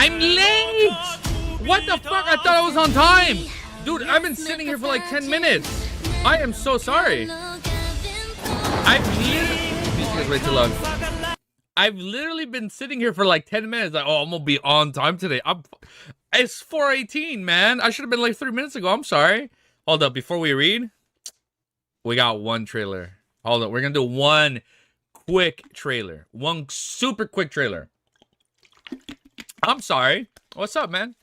I'm late! What the fuck? I thought I was on time! Dude, I've been sitting here for like 10 minutes. I am so sorry. Music is way too loud. I've literally been sitting here for like 10 minutes. Like, oh, I'm gonna be on time today. It's 4:18, man. I should have been like 3 minutes ago. I'm sorry. Hold up, before we read, we got one trailer. Hold up, we're gonna do one quick trailer. One super quick trailer. I'm sorry. What's up, man?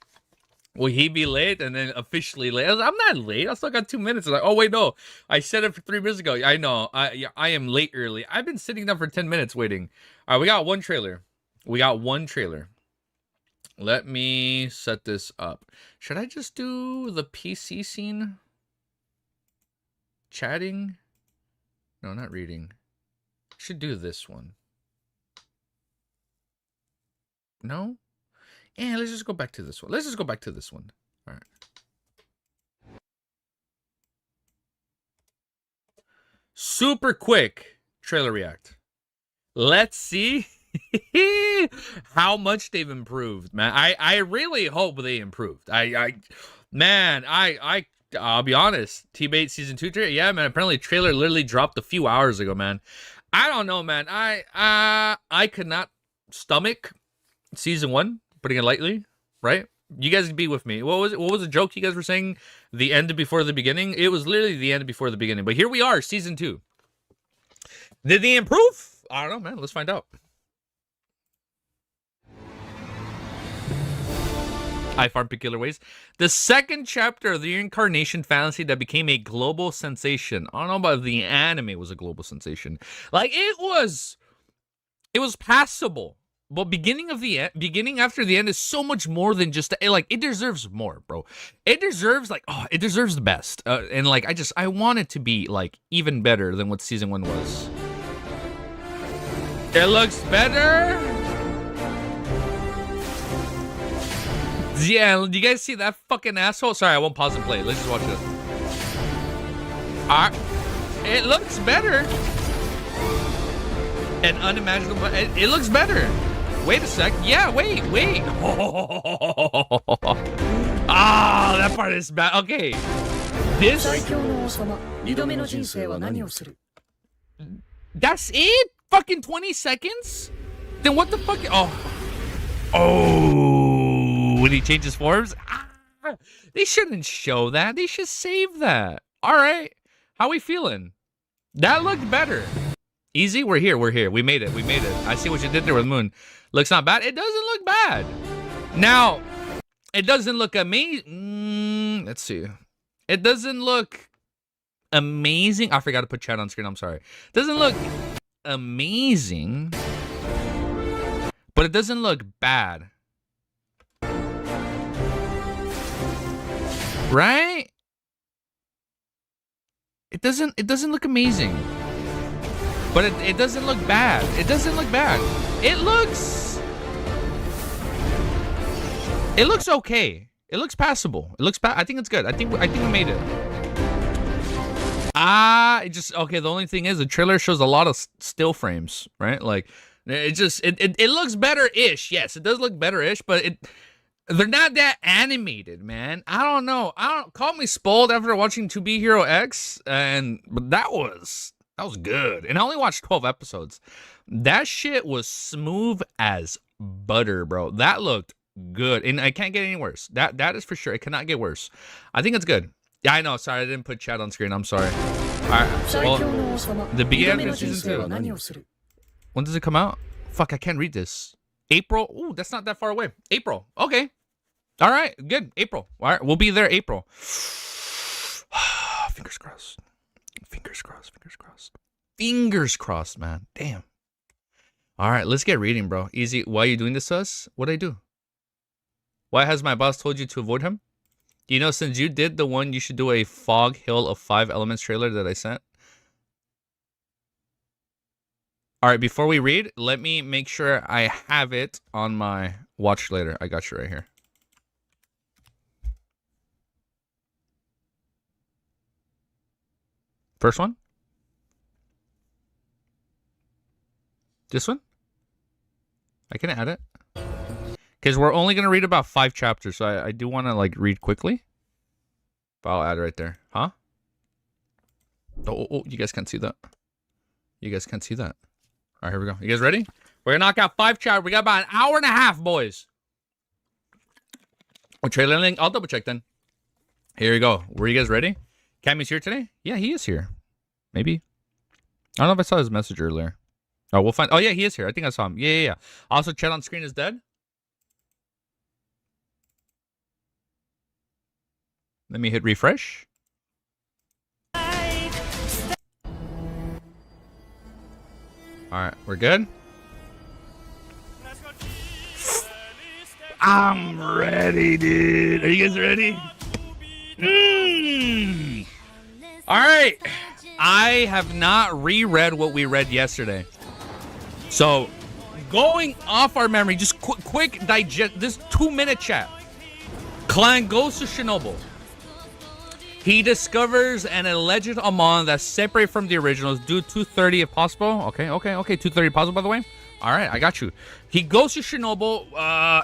Will he be late and then officially late? I'm not late. I still got 2 minutes. Like, oh, wait, no. I said it for 3 minutes ago. I know. I am late early. I've been sitting down for 10 minutes waiting. All right, we got one trailer. Let me set this up. Should I just do the PC scene? Chatting? No, not reading. Should do this one. No? Yeah, let's just go back to this one. All right. Super quick trailer react. Let's see how much they've improved, man. I really hope they improved. I'll be honest. T-Bait season 2 trailer. Yeah, man. Apparently, trailer literally dropped a few hours ago, man. I don't know, man. I could not stomach season 1. Putting it lightly, right? You guys be with me. What was the joke you guys were saying? The end before the beginning? It was literally the end before the beginning. But here we are, season 2. Did they improve? I don't know, man. Let's find out. I Farm Peculiar Ways. The second chapter of the reincarnation fantasy that became a global sensation. I don't know about the anime was a global sensation. Like, it was passable. But beginning after the end is so much more than just like it deserves more, bro. It deserves it deserves the best. And like I want it to be like even better than what season 1 was. It looks better. Yeah, do you guys see that fucking asshole? Sorry, I won't pause and play. Let's just watch this. It looks better. And unimaginable. It looks better. Wait a sec. Yeah, wait. Ah, that part is bad. Okay. This. That's it? Fucking 20 seconds? Then what the fuck? Oh. When he changes forms? They shouldn't show that. They should save that. All right. How we feeling? That looked better. Easy? We're here. We made it. I see what you did there with Moon. Looks not bad. It doesn't look bad. Now, it doesn't look amazing. Let's see. It doesn't look amazing. I forgot to put chat on screen. I'm sorry. It doesn't look amazing. But it doesn't look bad. Right? It doesn't look amazing. But it doesn't look bad. It looks okay. It looks passable. I think it's good. I think we made it. The only thing is the trailer shows a lot of still frames, right? Like it looks better-ish. Yes, it does look better-ish, but they're not that animated, man. I don't know. Call me spoiled after watching To Be Hero X, but that was good. And I only watched 12 episodes. That shit was smooth as butter, bro. That looked good. And I can't get any worse. That is for sure. It cannot get worse. I think it's good. Yeah, I know. Sorry, I didn't put chat on screen. I'm sorry. All right. Well, the beginning of season 2. When does it come out? Fuck, I can't read this. April? Ooh, that's not that far away. April. Okay. All right. Good. April. All right. We'll be there April. Fingers crossed. Fingers crossed, man. Damn. All right, let's get reading, bro. Easy. Why are you doing this to us? What'd I do? Why has my boss told you to avoid him? Do you know, since you did the one, you should do a Fog Hill of 5 Elements trailer that I sent? All right, before we read, let me make sure I have it on my watch later. I got you right here. First one? This one? I can add it. Because we're only going to read about 5 chapters, so I do want to, like, read quickly. But I'll add right there. Huh? Oh, you guys can't see that. You guys can't see that. All right, here we go. You guys ready? We're going to knock out 5 chapters. We got about an hour and a half, boys. Oh, trailer link. I'll double check then. Here you go. Were you guys ready? Cammy's here today? Yeah, he is here. Maybe. I don't know if I saw his message earlier. Oh, we'll find. Oh, yeah, he is here. I think I saw him. Yeah. Also, chat on screen is dead. Let me hit refresh. All right, we're good. I'm ready, dude. Are you guys ready? All right. I have not reread what we read yesterday. So, going off our memory, just quick digest this 2-minute chat. Clan goes to Chernobyl. He discovers an alleged Amon that's separate from the originals. Do 230 if possible. Okay. 230 possible, by the way. All right, I got you. He goes to Chernobyl.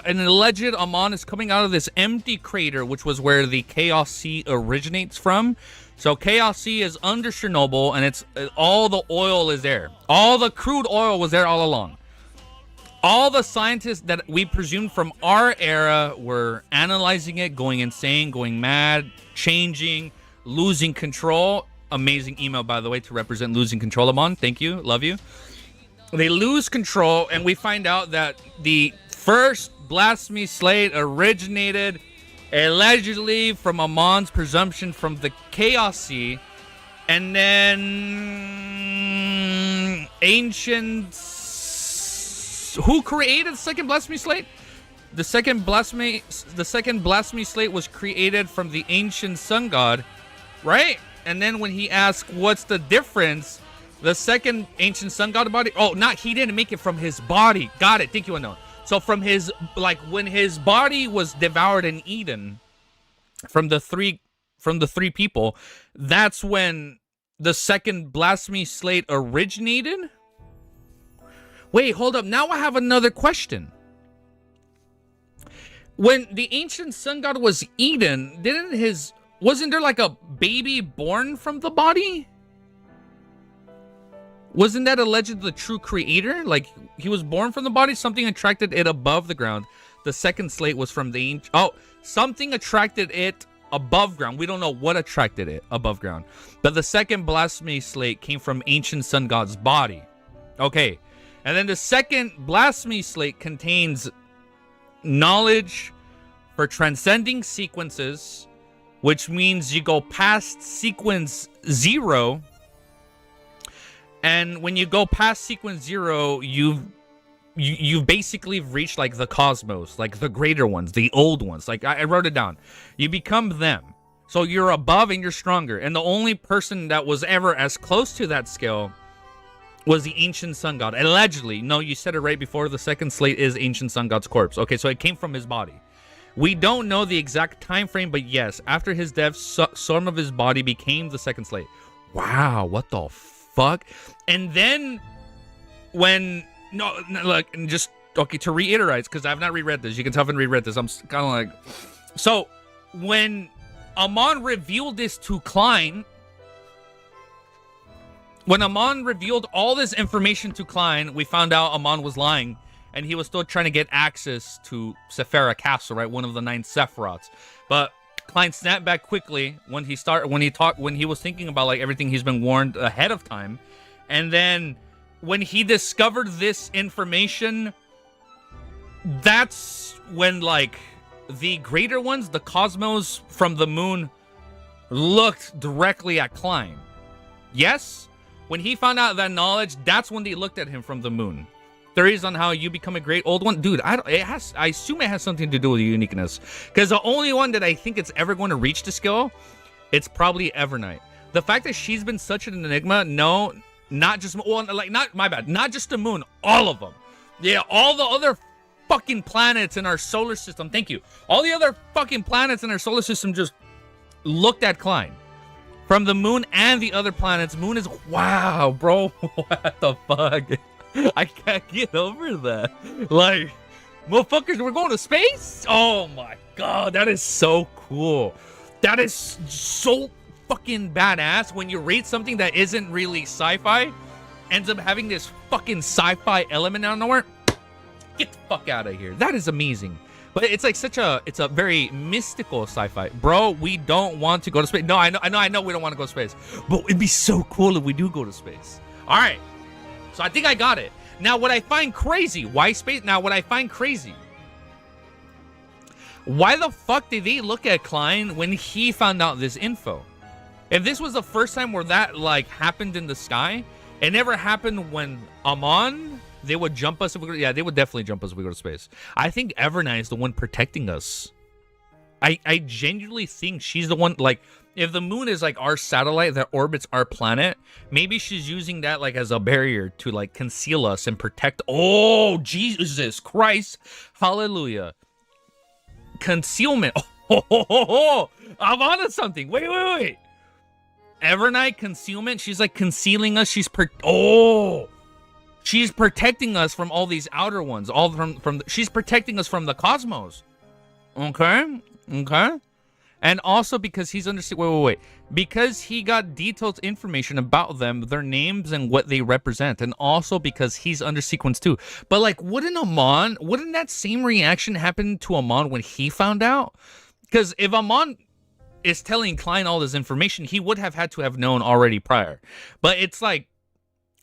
An alleged Amon is coming out of this empty crater, which was where the Chaos Sea originates from. So Chaos Sea is under Chernobyl, and it's all the oil is there. All the crude oil was there all along. All the scientists that we presumed from our era were analyzing it, going insane, going mad, changing, losing control. Amazing email, by the way, to represent losing control, Amon. Thank you. Love you. They lose control, and we find out that the first blasphemy slate originated allegedly from Amon's presumption from the Chaos Sea, and then ancients. Who created the second blasphemy slate? The second blasphemy slate was created from the ancient sun god, right? And then when he asked, "What's the difference?" The second ancient sun god body. Oh, he didn't make it from his body. Got it. Thank you, Unknown. So from his, like, when his body was devoured in Eden, from the three people, that's when the second blasphemy slate originated. Wait, hold up. Now I have another question. When the ancient sun god was Eden, wasn't there like a baby born from the body? Wasn't that alleged the true creator? Like, he was born from the body, something attracted it above the ground. The second slate was from the ancient... Oh, something attracted it above ground. We don't know what attracted it above ground. But the second blasphemy slate came from ancient sun god's body. Okay. And then the second blasphemy slate contains knowledge for transcending sequences, which means you go past sequence 0. And when you go past sequence 0, you've basically reached, like, the cosmos, like the greater ones, the old ones. Like, I wrote it down. You become them. So you're above and you're stronger. And the only person that was ever as close to that scale was the ancient sun god. Allegedly. No, you said it right before. The second slate is ancient sun god's corpse. Okay, so it came from his body. We don't know the exact time frame, but yes, after his death, some of his body became the second slate. Wow, what the fuck? And then when to reiterate, because I've not reread this, you can tell I haven't reread this. I'm kind of like, so when Amon revealed this to Klein, when Amon revealed all this information to Klein, we found out Amon was lying, and he was still trying to get access to Sephira Castle, right? One of the 9 Sephiroths. But Klein snapped back quickly when he was thinking about, like, everything he's been warned ahead of time. And then when he discovered this information, that's when, like, the greater ones, the cosmos from the moon, looked directly at Klein. Yes? When he found out that knowledge, that's when they looked at him from the moon. Theories on how you become a great old one, dude. I assume it has something to do with uniqueness, because the only one that I think it's ever going to reach the skill, it's probably Evernight. The fact that she's been such an enigma, no, not just not just the moon, all of them. Yeah, all the other fucking planets in our solar system. Thank you. All the other fucking planets in our solar system just looked at Klein. From the moon and the other planets, moon is, wow, bro, what the fuck? I can't get over that. Like, Motherfuckers, we're going to space? Oh my god, that is so cool. That is so fucking badass when you read something that isn't really sci-fi, ends up having this fucking sci-fi element out of nowhere. Get the fuck out of here. That is amazing. But it's like it's a very mystical sci-fi. Bro, we don't want to go to space. No, I know we don't want to go to space. But it'd be so cool if we do go to space. All right. So I think I got it. Now, what I find crazy, why space? Now, what I find crazy, why the fuck did they look at Klein when he found out this info? If this was the first time where that, like, happened in the sky, it never happened when Amon, they would jump us if we go, yeah, they would definitely jump us if we go to space. I think Evernight is the one protecting us. I genuinely think she's the one, like, if the moon is like our satellite that orbits our planet, maybe she's using that like as a barrier to like conceal us and protect. Oh, Jesus Christ. Hallelujah. Concealment. Oh, I'm onto something. Wait. Evernight concealment. She's like concealing us. She's protecting us from all these outer ones. All from she's protecting us from the cosmos. Okay. And also because he's wait. Because he got detailed information about them, their names and what they represent. And also because he's under sequence too. But like, wouldn't that same reaction happen to Amon when he found out? Because if Amon is telling Klein all this information, he would have had to have known already prior. But it's like,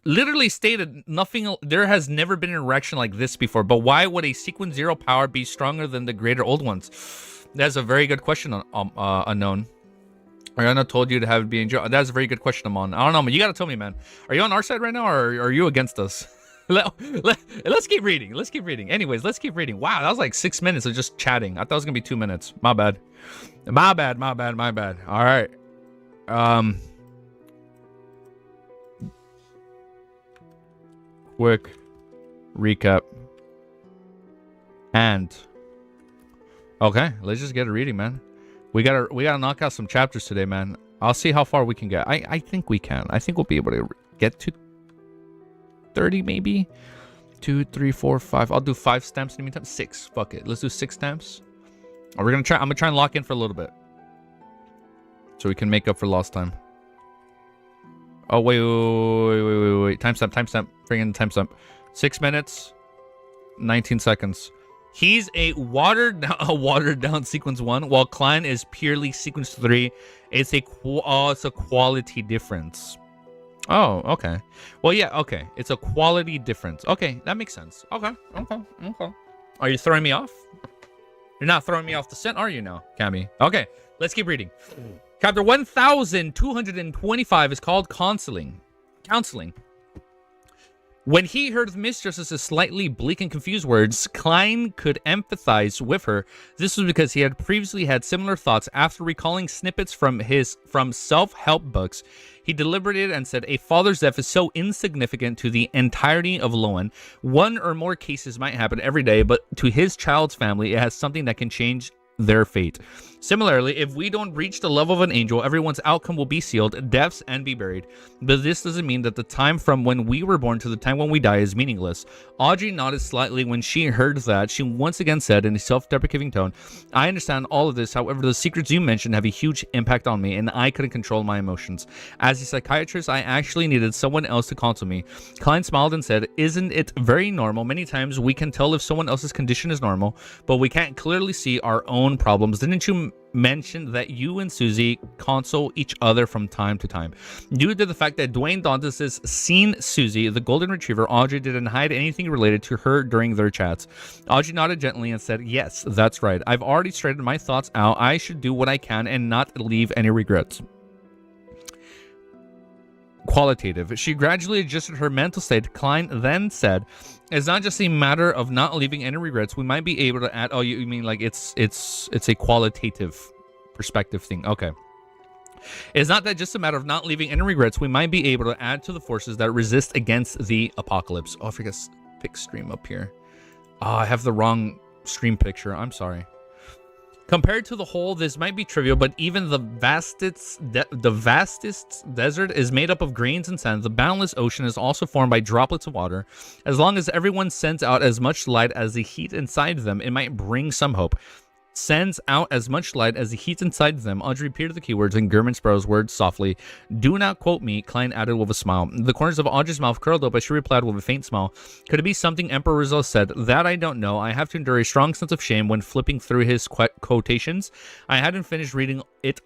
literally stated nothing. There has never been an interaction like this before. But why would a sequence 0 power be stronger than the greater old ones? That's a very good question, Unknown. Ariana told you to have it be enjoyed. That's a very good question, Amon. I don't know, man. You gotta tell me, man. Are you on our side right now, or are you against us? Let's keep reading. Anyways, let's keep reading. Wow, that was like 6 minutes of just chatting. I thought it was gonna be 2 minutes. My bad. All right. Quick recap. And okay, let's just get a reading, man. We gotta knock out some chapters today, man. I'll see how far we can get. I think we can. I think we'll be able to get to 30, maybe. 2, 3, 4, 5. I'll do 5 stamps in the meantime. 6. Fuck it. Let's do 6 stamps. I'm gonna try and lock in for a little bit, so we can make up for lost time. Oh wait. Timestamp. Bring in timestamp. 6 minutes, 19 seconds. He's a watered down sequence 1, while Klein is purely sequence 3. It's a quality difference. Oh, okay. Well, yeah, okay. It's a quality difference. Okay, that makes sense. Okay. Are you throwing me off? You're not throwing me off the scent, are you now, Cammy? Okay, let's keep reading. Chapter 1225 is called Counseling. When he heard the mistress's slightly bleak and confused words, Klein could empathize with her. This was because he had previously had similar thoughts after recalling snippets from self-help books. He deliberated and said, a father's death is so insignificant to the entirety of Loan. 1 or more cases might happen every day, but to his child's family, it has something that can change their fate. Similarly, if we don't reach the level of an angel, everyone's outcome will be sealed, deaths, and be buried. But this doesn't mean that the time from when we were born to the time when we die is meaningless. Audrey nodded slightly when she heard that. She once again said in a self-deprecating tone, I understand all of this, however, the secrets you mentioned have a huge impact on me, and I couldn't control my emotions. As a psychiatrist, I actually needed someone else to counsel me. Klein smiled and said, isn't it very normal? Many times we can tell if someone else's condition is normal, but we can't clearly see our own problems. Didn't you mention that you and Susie console each other from time to time? Due to the fact that Dwayne Dantas has seen Susie, the golden retriever, Audrey didn't hide anything related to her during their chats. Audrey nodded gently and said, yes, that's right. I've already straightened my thoughts out. I should do what I can and not leave any regrets. Qualitative. She gradually adjusted her mental state. Klein then said, it's not just a matter of not leaving any regrets. We might be able to add, oh, you mean like it's a qualitative perspective thing. Okay. It's not that just a matter of not leaving any regrets. We might be able to add to the forces that resist against the apocalypse. Oh, I forgot to pick stream up here. Oh, I have the wrong stream picture. I'm sorry. Compared to the whole, this might be trivial, but even the vastest desert is made up of grains and sand. The boundless ocean is also formed by droplets of water. As long as everyone sends out as much light as the heat inside them, it might bring some hope. Sends out as much light as the heat inside them. Audrey repeated the keywords and German Sparrow's words softly. Do not quote me, Klein added with a smile. The corners of Audrey's mouth curled up as she replied with a faint smile. Could it be something Emperor Rizal said? That I don't know. I have to endure a strong sense of shame when flipping through his quotations. I hadn't finished reading it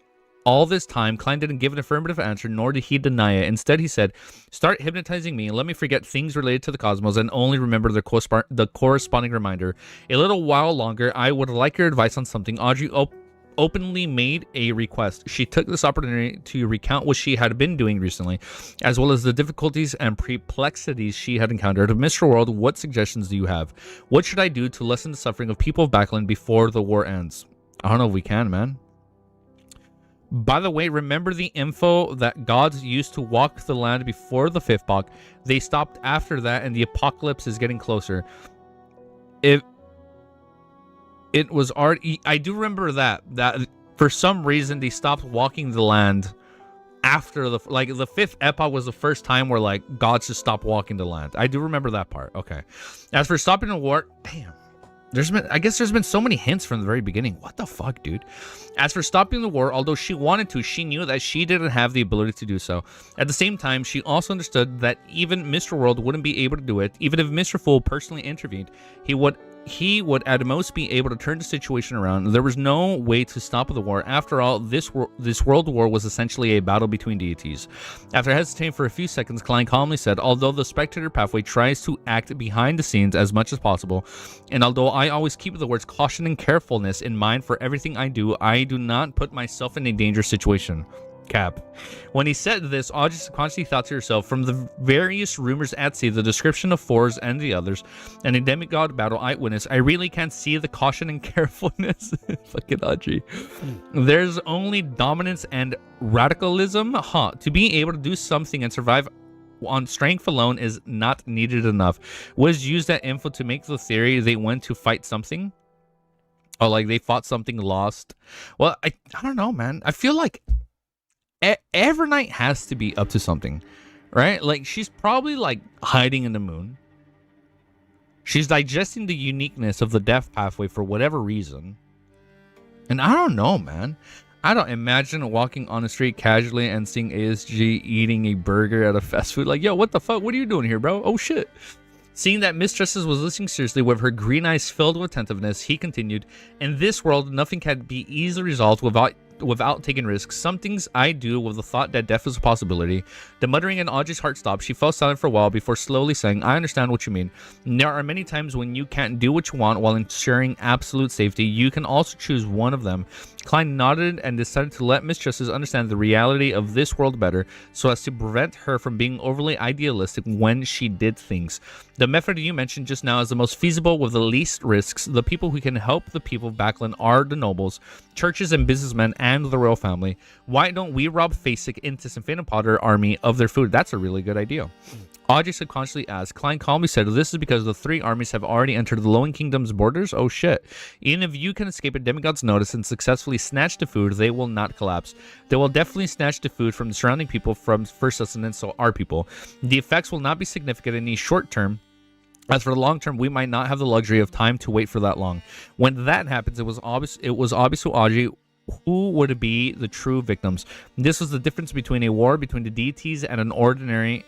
all this time. Klein didn't give an affirmative answer, nor did he deny it. Instead, he said, start hypnotizing me and let me forget things related to the cosmos and only remember the corresponding reminder. A little while longer, I would like your advice on something. Audrey openly made a request. She took this opportunity to recount what she had been doing recently, as well as the difficulties and perplexities she had encountered. Mr. World, what suggestions do you have? What should I do to lessen the suffering of people of Backland before the war ends? I don't know if we can, man. By the way, remember the info that gods used to walk the land before the fifth Bach. They stopped after that, and the apocalypse is getting closer. It was already... I do remember that for some reason they stopped walking the land after the... Like, the fifth epoch was the first time where, like, gods just stopped walking the land. I do remember that part. Okay. As for stopping the war... Damn. I guess there's been so many hints from the very beginning. What the fuck, dude? As for stopping the war, although she wanted to, she knew that she didn't have the ability to do so. At the same time, she also understood that even Mr. World wouldn't be able to do it. Even if Mr. Fool personally intervened, he would at most be able to turn the situation around. There was no way to stop the war. After all, this world war was essentially a battle between deities. After hesitating for a few seconds, Klein calmly said, although the spectator pathway tries to act behind the scenes as much as possible, and although I always keep the words caution and carefulness in mind for everything I do not put myself in a dangerous situation. Cap. When he said this, Audrey subconsciously thought to herself, from the various rumors at sea, the description of Fours and the others, and a demigod battle eyewitness, I really can't see the caution and carefulness. Fucking Audrey. There's only dominance and radicalism. To be able to do something and survive on strength alone is not needed enough. Was used that info to make the theory they went to fight something? Oh, like they fought something lost? Well, I don't know, man. I feel like Evernight has to be up to something, right? Like, she's probably, like, hiding in the moon. She's digesting the uniqueness of the death pathway for whatever reason. And I don't know, man. I don't imagine walking on the street casually and seeing ASG eating a burger at a fast food. Like, yo, what the fuck? What are you doing here, bro? Oh, shit. Seeing that Miss Justice was listening seriously with her green eyes filled with attentiveness, he continued, in this world, nothing can be easily resolved without taking risks. Some things I do with the thought that death is a possibility. The muttering in Audrey's heart stopped. She fell silent for a while before slowly saying, I understand what you mean. There are many times when you can't do what you want while ensuring absolute safety. You can also choose one of them. Klein nodded and decided to let Miss Justice understand the reality of this world better so as to prevent her from being overly idealistic when she did things. The method you mentioned just now is the most feasible with the least risks. The people who can help the people of Backland are the nobles, churches and businessmen, and the royal family. Why don't we rob Facek into some Phantom Potter army of their food? That's a really good idea. Audrey subconsciously asked. Klein calmly said, this is because the three armies have already entered the Lowing Kingdom's borders. Oh shit. Even if you can escape a demigod's notice and successfully snatch the food, they will not collapse. They will definitely snatch the food from the surrounding people from first sustenance, so our people. The effects will not be significant in the short term. As for the long term, we might not have the luxury of time to wait for that long. When that happens, it was obvious to Audrey who would be the true victims. This was the difference between a war between the deities and an ordinary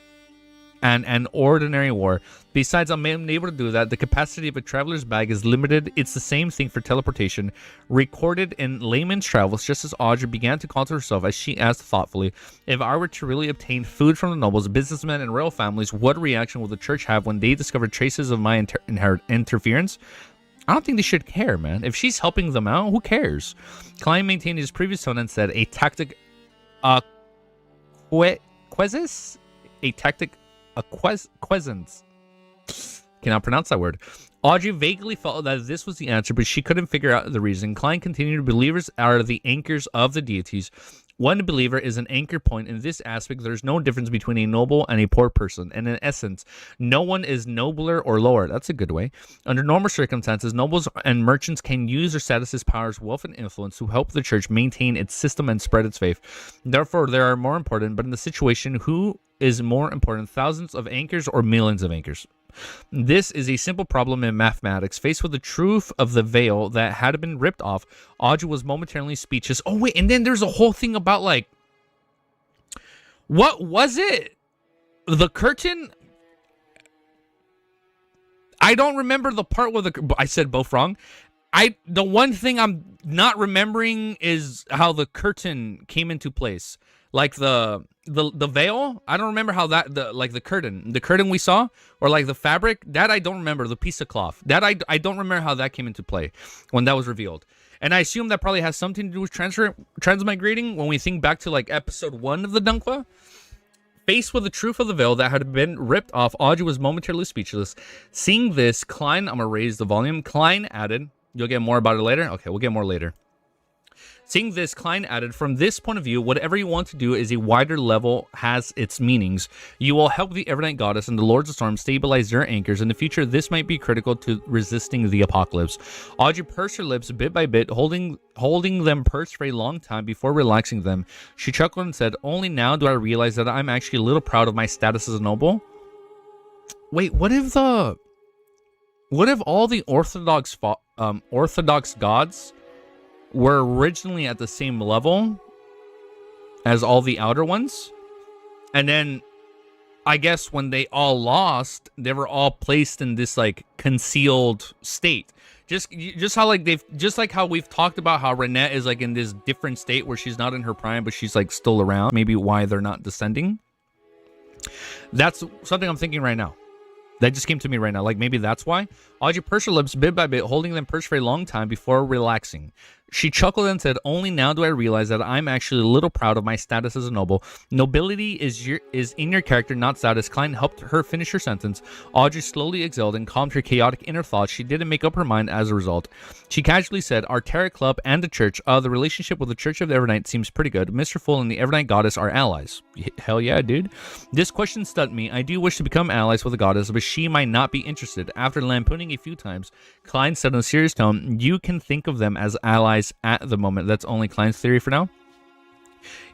war. Besides, I'm able to do that. The capacity of a traveler's bag is limited. It's the same thing for teleportation. Recorded in layman's travels, just as Audrey began to call to herself as she asked thoughtfully, if I were to really obtain food from the nobles, businessmen, and royal families, what reaction will the church have when they discover traces of my interference? I don't think they should care, man. If she's helping them out, who cares? Klein maintained his previous tone and said, a tactic quesis? A tactic quiescence. Cannot pronounce that word. Audrey vaguely felt that this was the answer, but she couldn't figure out the reason. Klein continued, believers are the anchors of the deities. One believer is an anchor point. In this aspect, there's no difference between a noble and a poor person, and in essence, no one is nobler or lower. That's a good way. Under normal circumstances, nobles and merchants can use their statuses, powers, wealth, and influence to help the church maintain its system and spread its faith. Therefore, they are more important, but in the situation, who is more important, thousands of anchors or millions of anchors? This is a simple problem in mathematics. Faced with the truth of the veil that had been ripped off, Audrey was momentarily speechless. Oh, wait, and then there's a whole thing about, like, what was it? The curtain? I don't remember the part where I said both wrong. The one thing I'm not remembering is how the curtain came into place. Like the veil, I don't remember how that the curtain we saw, or like the fabric, that I don't remember. The piece of cloth, that I don't remember how that came into play when that was revealed. And I assume that probably has something to do with transmigrating. When we think back to like episode 1 of the Dunkwa, faced with the truth of the veil that had been ripped off, Audrey was momentarily speechless. Seeing this, Klein, I'm gonna raise the volume. Klein added, "You'll get more about it later." Okay, we'll get more later. Seeing this, Klein added, "From this point of view, whatever you want to do is a wider level has its meanings. You will help the Evernight Goddess and the Lords of Storm stabilize their anchors. In the future, this might be critical to resisting the apocalypse." Audrey pursed her lips bit by bit, holding them pursed for a long time before relaxing them. She chuckled and said, "Only now do I realize that I'm actually a little proud of my status as a noble." Wait, what if all the Orthodox gods were originally at the same level as all the outer ones, and then I guess when they all lost, they were all placed in this like concealed state, just how we've talked about how Renette is like in this different state where she's not in her prime but she's like still around. Maybe why they're not descending. That's something I'm thinking right now. That just came to me right now. Like, maybe that's why. Audrey pursed her lips bit by bit, holding them pursed for a long time before relaxing. She chuckled and said, "Only now do I realize that I'm actually a little proud of my status as a noble. Nobility is in your character, not status." Klein helped her finish her sentence. Audrey slowly exhaled and calmed her chaotic inner thoughts. She didn't make up her mind as a result. She casually said, "Our Tarot Club and the church, the relationship with the Church of the Evernight seems pretty good. Mr. Full and the Evernight Goddess are allies." Hell yeah, dude. "This question stunned me. I do wish to become allies with the goddess, but she might not be interested." After lampooning a few times, Klein said in a serious tone, "You can think of them as allies at the moment." That's only Klein's theory for now.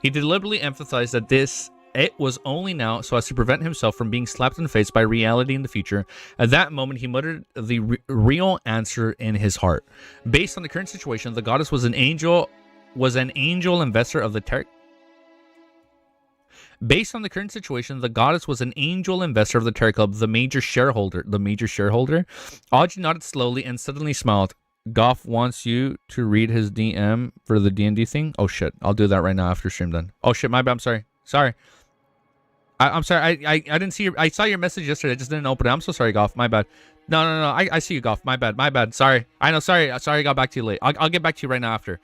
He deliberately emphasized that it was only now so as to prevent himself from being slapped in the face by reality in the future. At that moment, he muttered the real answer in his heart. Based on the current situation, the goddess was an angel investor of the Tarot. Based on the current situation, the goddess was an angel investor of the Tarot Club, the major shareholder. Audrey nodded slowly and suddenly smiled. "Goff wants you to read his DM for the D&D thing." Oh shit, I'll do that right now after stream done. Oh shit, my bad. I'm sorry. I'm sorry. I didn't see I saw your message yesterday. I just didn't open it. I'm so sorry, Goff. My bad. No. I see you, Goff. My bad. Sorry. I know. Sorry. I got back to you late. I'll get back to you right now after.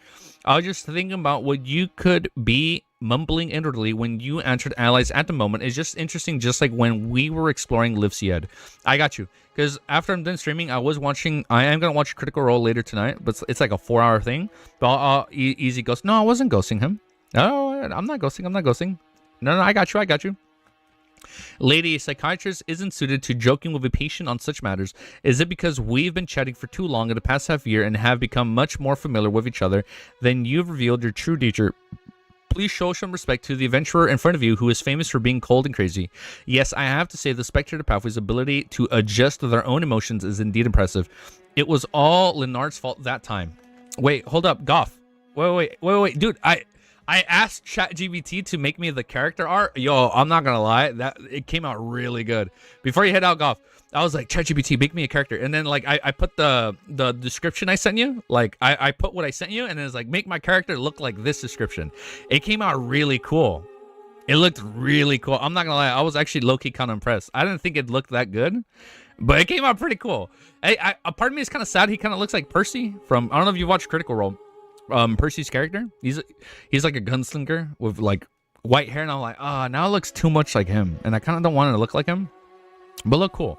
I was just thinking about what you could be mumbling inwardly when you answered allies at the moment. It's just interesting, just like when we were exploring Liv Sied. I got you. Because after I'm done streaming, I am going to watch Critical Role later tonight, but it's like a 4-hour thing. But easy ghost. No, I wasn't ghosting him. No, I'm not ghosting. No, I got you. "Lady, a psychiatrist isn't suited to joking with a patient on such matters. Is it because we've been chatting for too long in the past half year and have become much more familiar with each other than you've revealed your true nature? Please show some respect to the adventurer in front of you who is famous for being cold and crazy. Yes, I have to say the Spectre of Pathway's ability to adjust to their own emotions is indeed impressive. It was all Lenard's fault that time." Wait, hold up, Goff. Wait, dude, I asked ChatGPT to make me the character art. Yo, I'm not gonna lie, it came out really good. Before you head out, Goff, I was like, ChatGPT, make me a character. And then like I put the description I sent you, like I put what I sent you, and it's like, make my character look like this description. It came out really cool. It looked really cool. I'm not gonna lie, I was actually low-key kind of impressed. I didn't think it looked that good, but it came out pretty cool. A part of me is kind of sad. He kind of looks like Percy from, I don't know if you watched Critical Role. Percy's character, he's like a gunslinger with like white hair, and I'm like, now it looks too much like him, and I kind of don't want it to look like him, but look cool.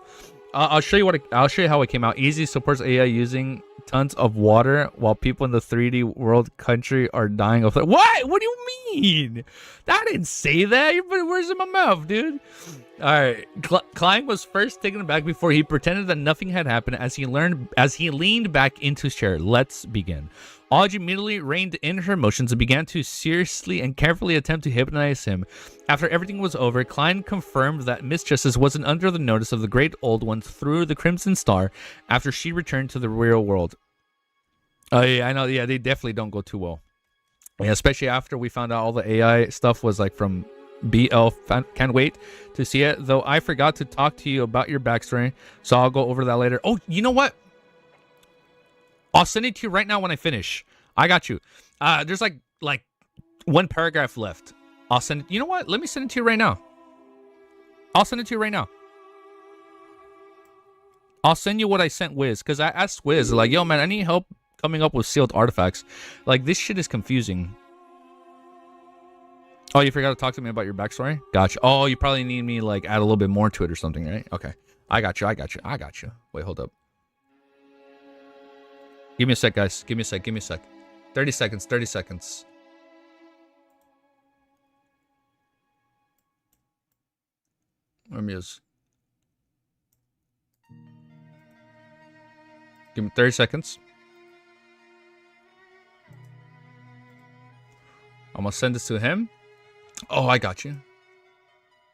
I'll show you I'll show you how it came out. Easy supports AI using tons of water while people in the 3D world country are dying of what? What do you mean? I didn't say that. You put words in my mouth, dude. All right. Klein was first taken aback before he pretended that nothing had happened as he leaned back into his chair. Let's begin. Audrey immediately reined in her emotions and began to seriously and carefully attempt to hypnotize him. After everything was over, Klein confirmed that Miss Justice wasn't under the notice of the Great Old Ones through the Crimson Star after she returned to the real world. Oh, yeah, I know. Yeah, they definitely don't go too well. Yeah, especially after we found out all the AI stuff was like from BL. Can't wait to see it. Though I forgot to talk to you about your backstory, so I'll go over that later. Oh, you know what? I'll send it to you right now when I finish. I got you. There's like one paragraph left. I'll send it. You know what? Let me send it to you right now. I'll send it to you right now. I'll send you what I sent Wiz, because I asked Wiz, like, yo, man, I need help coming up with sealed artifacts. Like, this shit is confusing. Oh, you forgot to talk to me about your backstory? Gotcha. Oh, you probably need me, like, add a little bit more to it or something, right? Okay. I got you. Wait, hold up. Give me a sec, guys. Give me a sec. 30 seconds. Let me just... Give me 30 seconds. I'm gonna send this to him. Oh, I got you.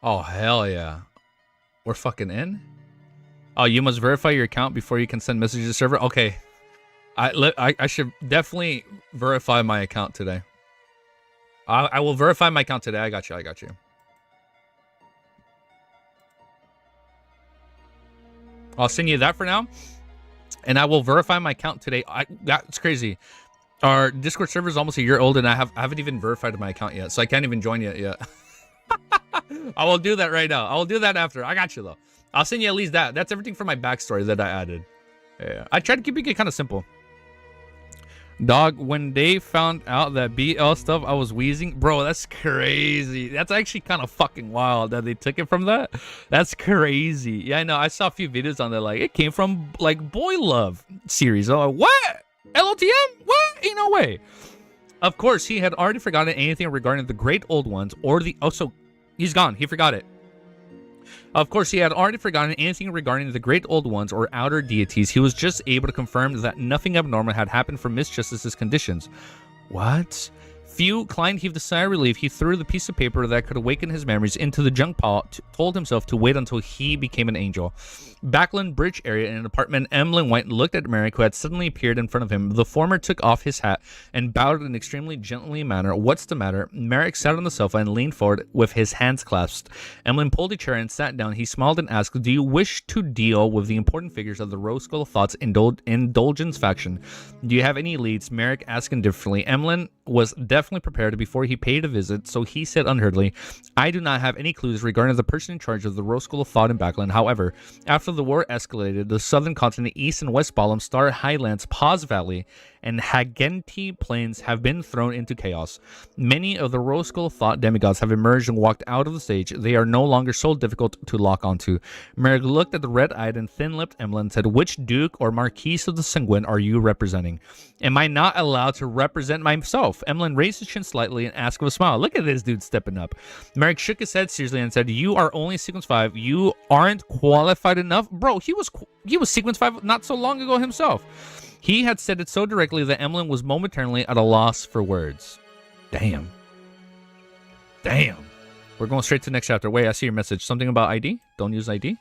Oh, hell yeah. We're fucking in? Oh, you must verify your account before you can send messages to the server? Okay. I should definitely verify my account today. I will verify my account today. I got you. I'll send you that for now. And I will verify my account today. That's crazy. Our Discord server is almost a year old, and I haven't even verified my account yet, so I can't even join yet. I will do that right now. I will do that after. I got you, though. I'll send you at least that. That's everything from my backstory that I added. Yeah, I tried to keep it kind of simple. Dog, when they found out that BL stuff, I was wheezing. Bro, that's crazy. That's actually kind of fucking wild that they took it from that. That's crazy. Yeah, I know. I saw a few videos on there. Like, it came from, like, Boy Love series. I'm like, what? LOTM? What? Ain't no way. Of course, he had already forgotten anything regarding the Great Old Ones or the... Oh, so he's gone. He forgot it. Of course, he had already forgotten anything regarding the Great Old Ones or outer deities. He was just able to confirm that nothing abnormal had happened from Miss Justice's conditions. What? Klein heaved a sigh of relief. He threw the piece of paper that could awaken his memories into the junk pile, told himself to wait until he became an angel. Backland Bridge area in an apartment, Emlyn White looked at Merrick, who had suddenly appeared in front of him. The former took off his hat and bowed in an extremely gently manner. What's the matter? Merrick sat on the sofa and leaned forward with his hands clasped. Emlyn pulled a chair and sat down. He smiled and asked, do you wish to deal with the important figures of the Rose Skull Thoughts Indulgence faction? Do you have any leads? Merrick asked indifferently. Emlyn was definitely prepared before he paid a visit, so he said unhurriedly, I do not have any clues regarding the person in charge of the Rose School of Thought in Backland. However, after the war escalated, the southern continent, East and West Balam, Star Highlands, Paz Valley, and Hagenti Plains have been thrown into chaos. Many of the Rose Skull of Thought demigods have emerged and walked out of the stage. They are no longer so difficult to lock onto. Merrick looked at the red-eyed and thin-lipped Emlyn and said, which Duke or Marquise of the Sanguine are you representing? Am I not allowed to represent myself? Emlyn raised his chin slightly and asked with a smile. Look at this dude stepping up. Merrick shook his head seriously and said, you are only Sequence 5. You aren't qualified enough? Bro, he was Sequence 5 not so long ago himself. He had said it so directly that Emlyn was momentarily at a loss for words. Damn. We're going straight to the next chapter. Wait, I see your message. Something about ID? Don't use ID?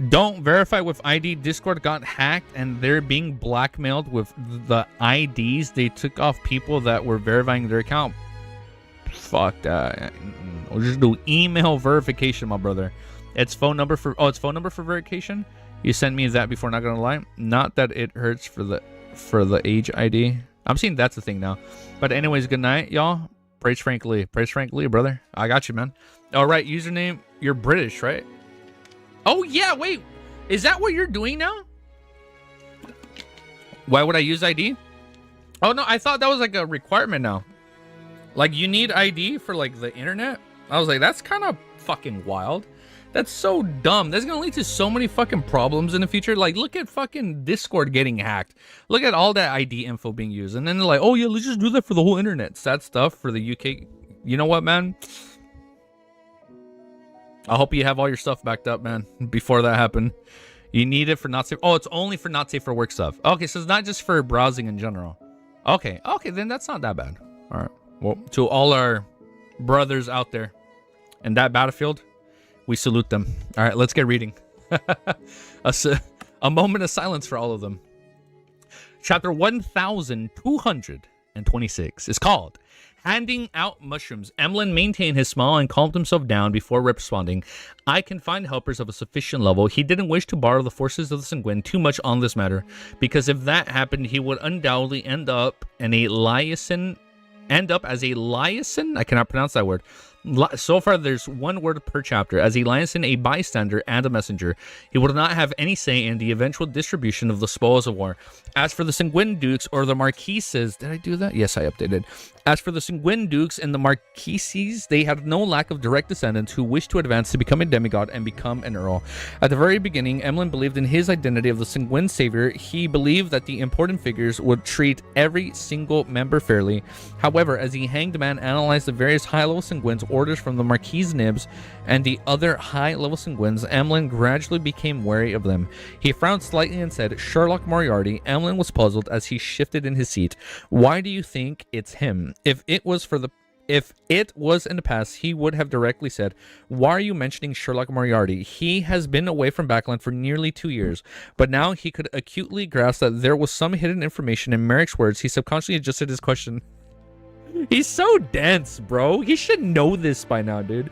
Don't verify with ID. Discord got hacked and they're being blackmailed with the IDs they took off people that were verifying their account. Fuck that. We'll just do email verification, my brother. It's phone number for verification. You sent me that before, not gonna lie. Not that it hurts for the age ID. I'm seeing that's the thing now. But anyways, good night, y'all. Praise frankly, brother. I got you, man. All right, username. You're British, right? Oh yeah, wait. Is that what you're doing now? Why would I use ID? Oh no, I thought that was like a requirement now. Like, you need ID for, like, the internet? I was like, that's kind of fucking wild. That's so dumb. That's gonna lead to so many fucking problems in the future. Like, look at fucking Discord getting hacked. Look at all that ID info being used. And then they're like, oh yeah, let's just do that for the whole internet. Sad stuff for the UK. You know what, man? I hope you have all your stuff backed up, man, before that happened. You need it for not safe. Oh, it's only for not safe for work stuff. Okay, so it's not just for browsing in general. Okay, then that's not that bad. All right. Well, to all our brothers out there in that battlefield, we salute them. All right, let's get reading. A moment of silence for all of them. Chapter 1226 is called Handing Out Mushrooms. Emlyn maintained his smile and calmed himself down before responding. I can find helpers of a sufficient level. He didn't wish to borrow the forces of the Sanguine too much on this matter, because if that happened, he would undoubtedly end up as a liaison. I cannot pronounce that word. So far, there's one word per chapter. As a liaison, a bystander, and a messenger, he would not have any say in the eventual distribution of the spoils of war. As for the Sanguine Dukes or the Marquises, did I do that? Yes, I updated. As for the Sanguine Dukes and the Marquises, they had no lack of direct descendants who wished to advance to become a demigod and become an earl. At the very beginning, Emlyn believed in his identity of the Sanguine savior. He believed that the important figures would treat every single member fairly. However, as the Hanged Man analyzed the various high-level Sanguines orders from the Marquis Nibs and the other high-level Sanguines, Emlyn gradually became wary of them. He frowned slightly and said, Sherlock Moriarty. Emlyn was puzzled as he shifted in his seat. Why do you think it's him? If it was in the past, he would have directly said, why are you mentioning Sherlock Moriarty? He has been away from Backland for nearly 2 years. But now he could acutely grasp that there was some hidden information in Merrick's words. He subconsciously adjusted his question. He's so dense, bro. He should know this by now, dude.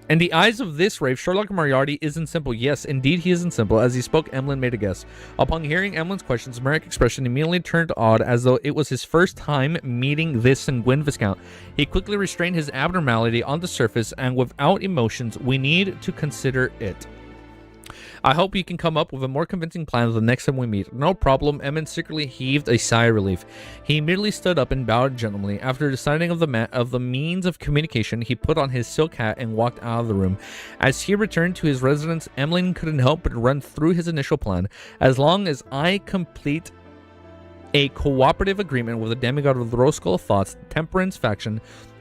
In the eyes of this rave, Sherlock Moriarty isn't simple. Yes, indeed he isn't simple. As he spoke, Emlyn made a guess. Upon hearing Emlyn's questions, Merrick's expression immediately turned odd, as though it was his first time meeting this Sanguine Viscount. He quickly restrained his abnormality on the surface, and without emotions, we need to consider it. I hope you can come up with a more convincing plan the next time we meet. No problem. Emlyn secretly heaved a sigh of relief. He immediately stood up and bowed gently. After deciding of the means of communication, he put on his silk hat and walked out of the room. As he returned to his residence, Emlyn couldn't help but run through his initial plan. As long as I complete a cooperative agreement with the demigod of the Rose Skull of Thoughts, Temperance faction,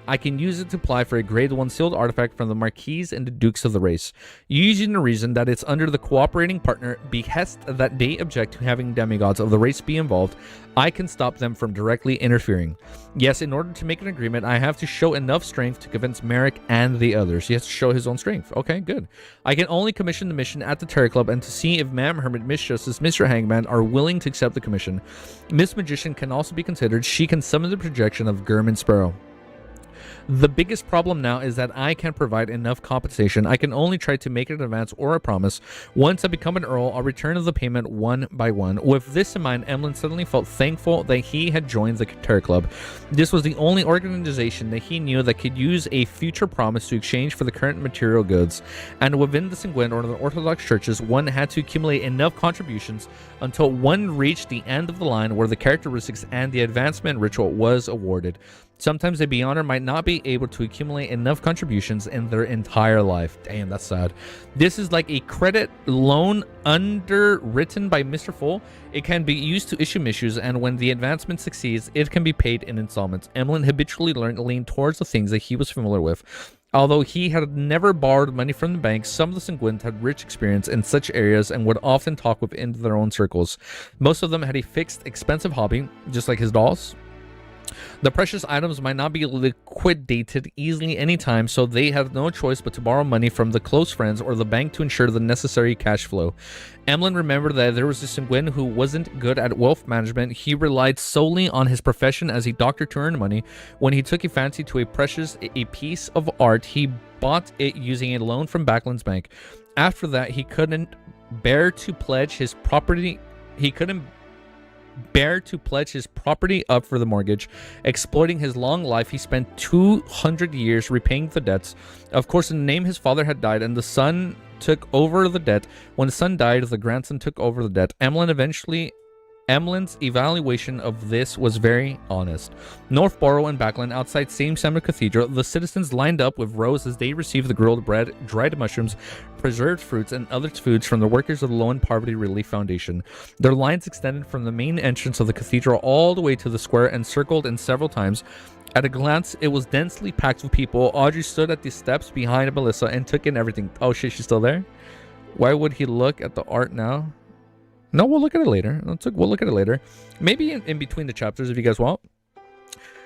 I can use it to apply for a grade 1 sealed artifact from the Marquis and the Dukes of the race. Using the reason that it's under the cooperating partner behest that they object to having demigods of the race be involved, I can stop them from directly interfering. Yes, in order to make an agreement, I have to show enough strength to convince Merrick and the others. He has to show his own strength. Okay, good. I can only commission the mission at the Terror Club and to see if Ma'am Hermit, Miss Justice, Mr. Hangman are willing to accept the commission. Miss Magician can also be considered. She can summon the projection of Gurman Sparrow. The biggest problem now is that I can't provide enough compensation. I can only try to make an advance or a promise. Once I become an earl, I'll return the payment one by one. With this in mind, Emlyn suddenly felt thankful that he had joined the Terror Club. This was the only organization that he knew that could use a future promise to exchange for the current material goods. And within the Sanguine or the Orthodox churches, one had to accumulate enough contributions until one reached the end of the line where the characteristics and the advancement ritual was awarded. Sometimes a Beyonder might not be able to accumulate enough contributions in their entire life. Damn, that's sad. This is like a credit loan underwritten by Mr. Full. It can be used to issue missions, and when the advancement succeeds, it can be paid in installments. Emlyn habitually leaned towards the things that he was familiar with. Although he had never borrowed money from the bank, some of the Sanguines had rich experience in such areas and would often talk within their own circles. Most of them had a fixed, expensive hobby, just like his dolls. The precious items might not be liquidated easily anytime, so they had no choice but to borrow money from the close friends or the bank to ensure the necessary cash flow. Emlyn remembered that there was a Sanguine who wasn't good at wealth management. He relied solely on his profession as a doctor to earn money. When he took a fancy to a piece of art, he bought it using a loan from Backland's bank. After that, he couldn't bear to pledge his property. Up for the mortgage. Exploiting his long life, he spent 200 years repaying the debts. Of course, in the name his father had died, and the son took over the debt. When the son died, the grandson took over the debt. Emlyn eventually Emlyn's evaluation of this was very honest. Northborough and Backland, outside St. Samuel Cathedral, the citizens lined up with rows as they received the grilled bread, dried mushrooms, preserved fruits, and other foods from the workers of the Low and Poverty Relief Foundation. Their lines extended from the main entrance of the cathedral all the way to the square and circled in several times. At a glance, it was densely packed with people. Audrey stood at the steps behind Melissa and took in everything. Oh shit, she's still there? Why would he look at the art now? No, we'll look at it later. We'll look at it later. Maybe in between the chapters if you guys want.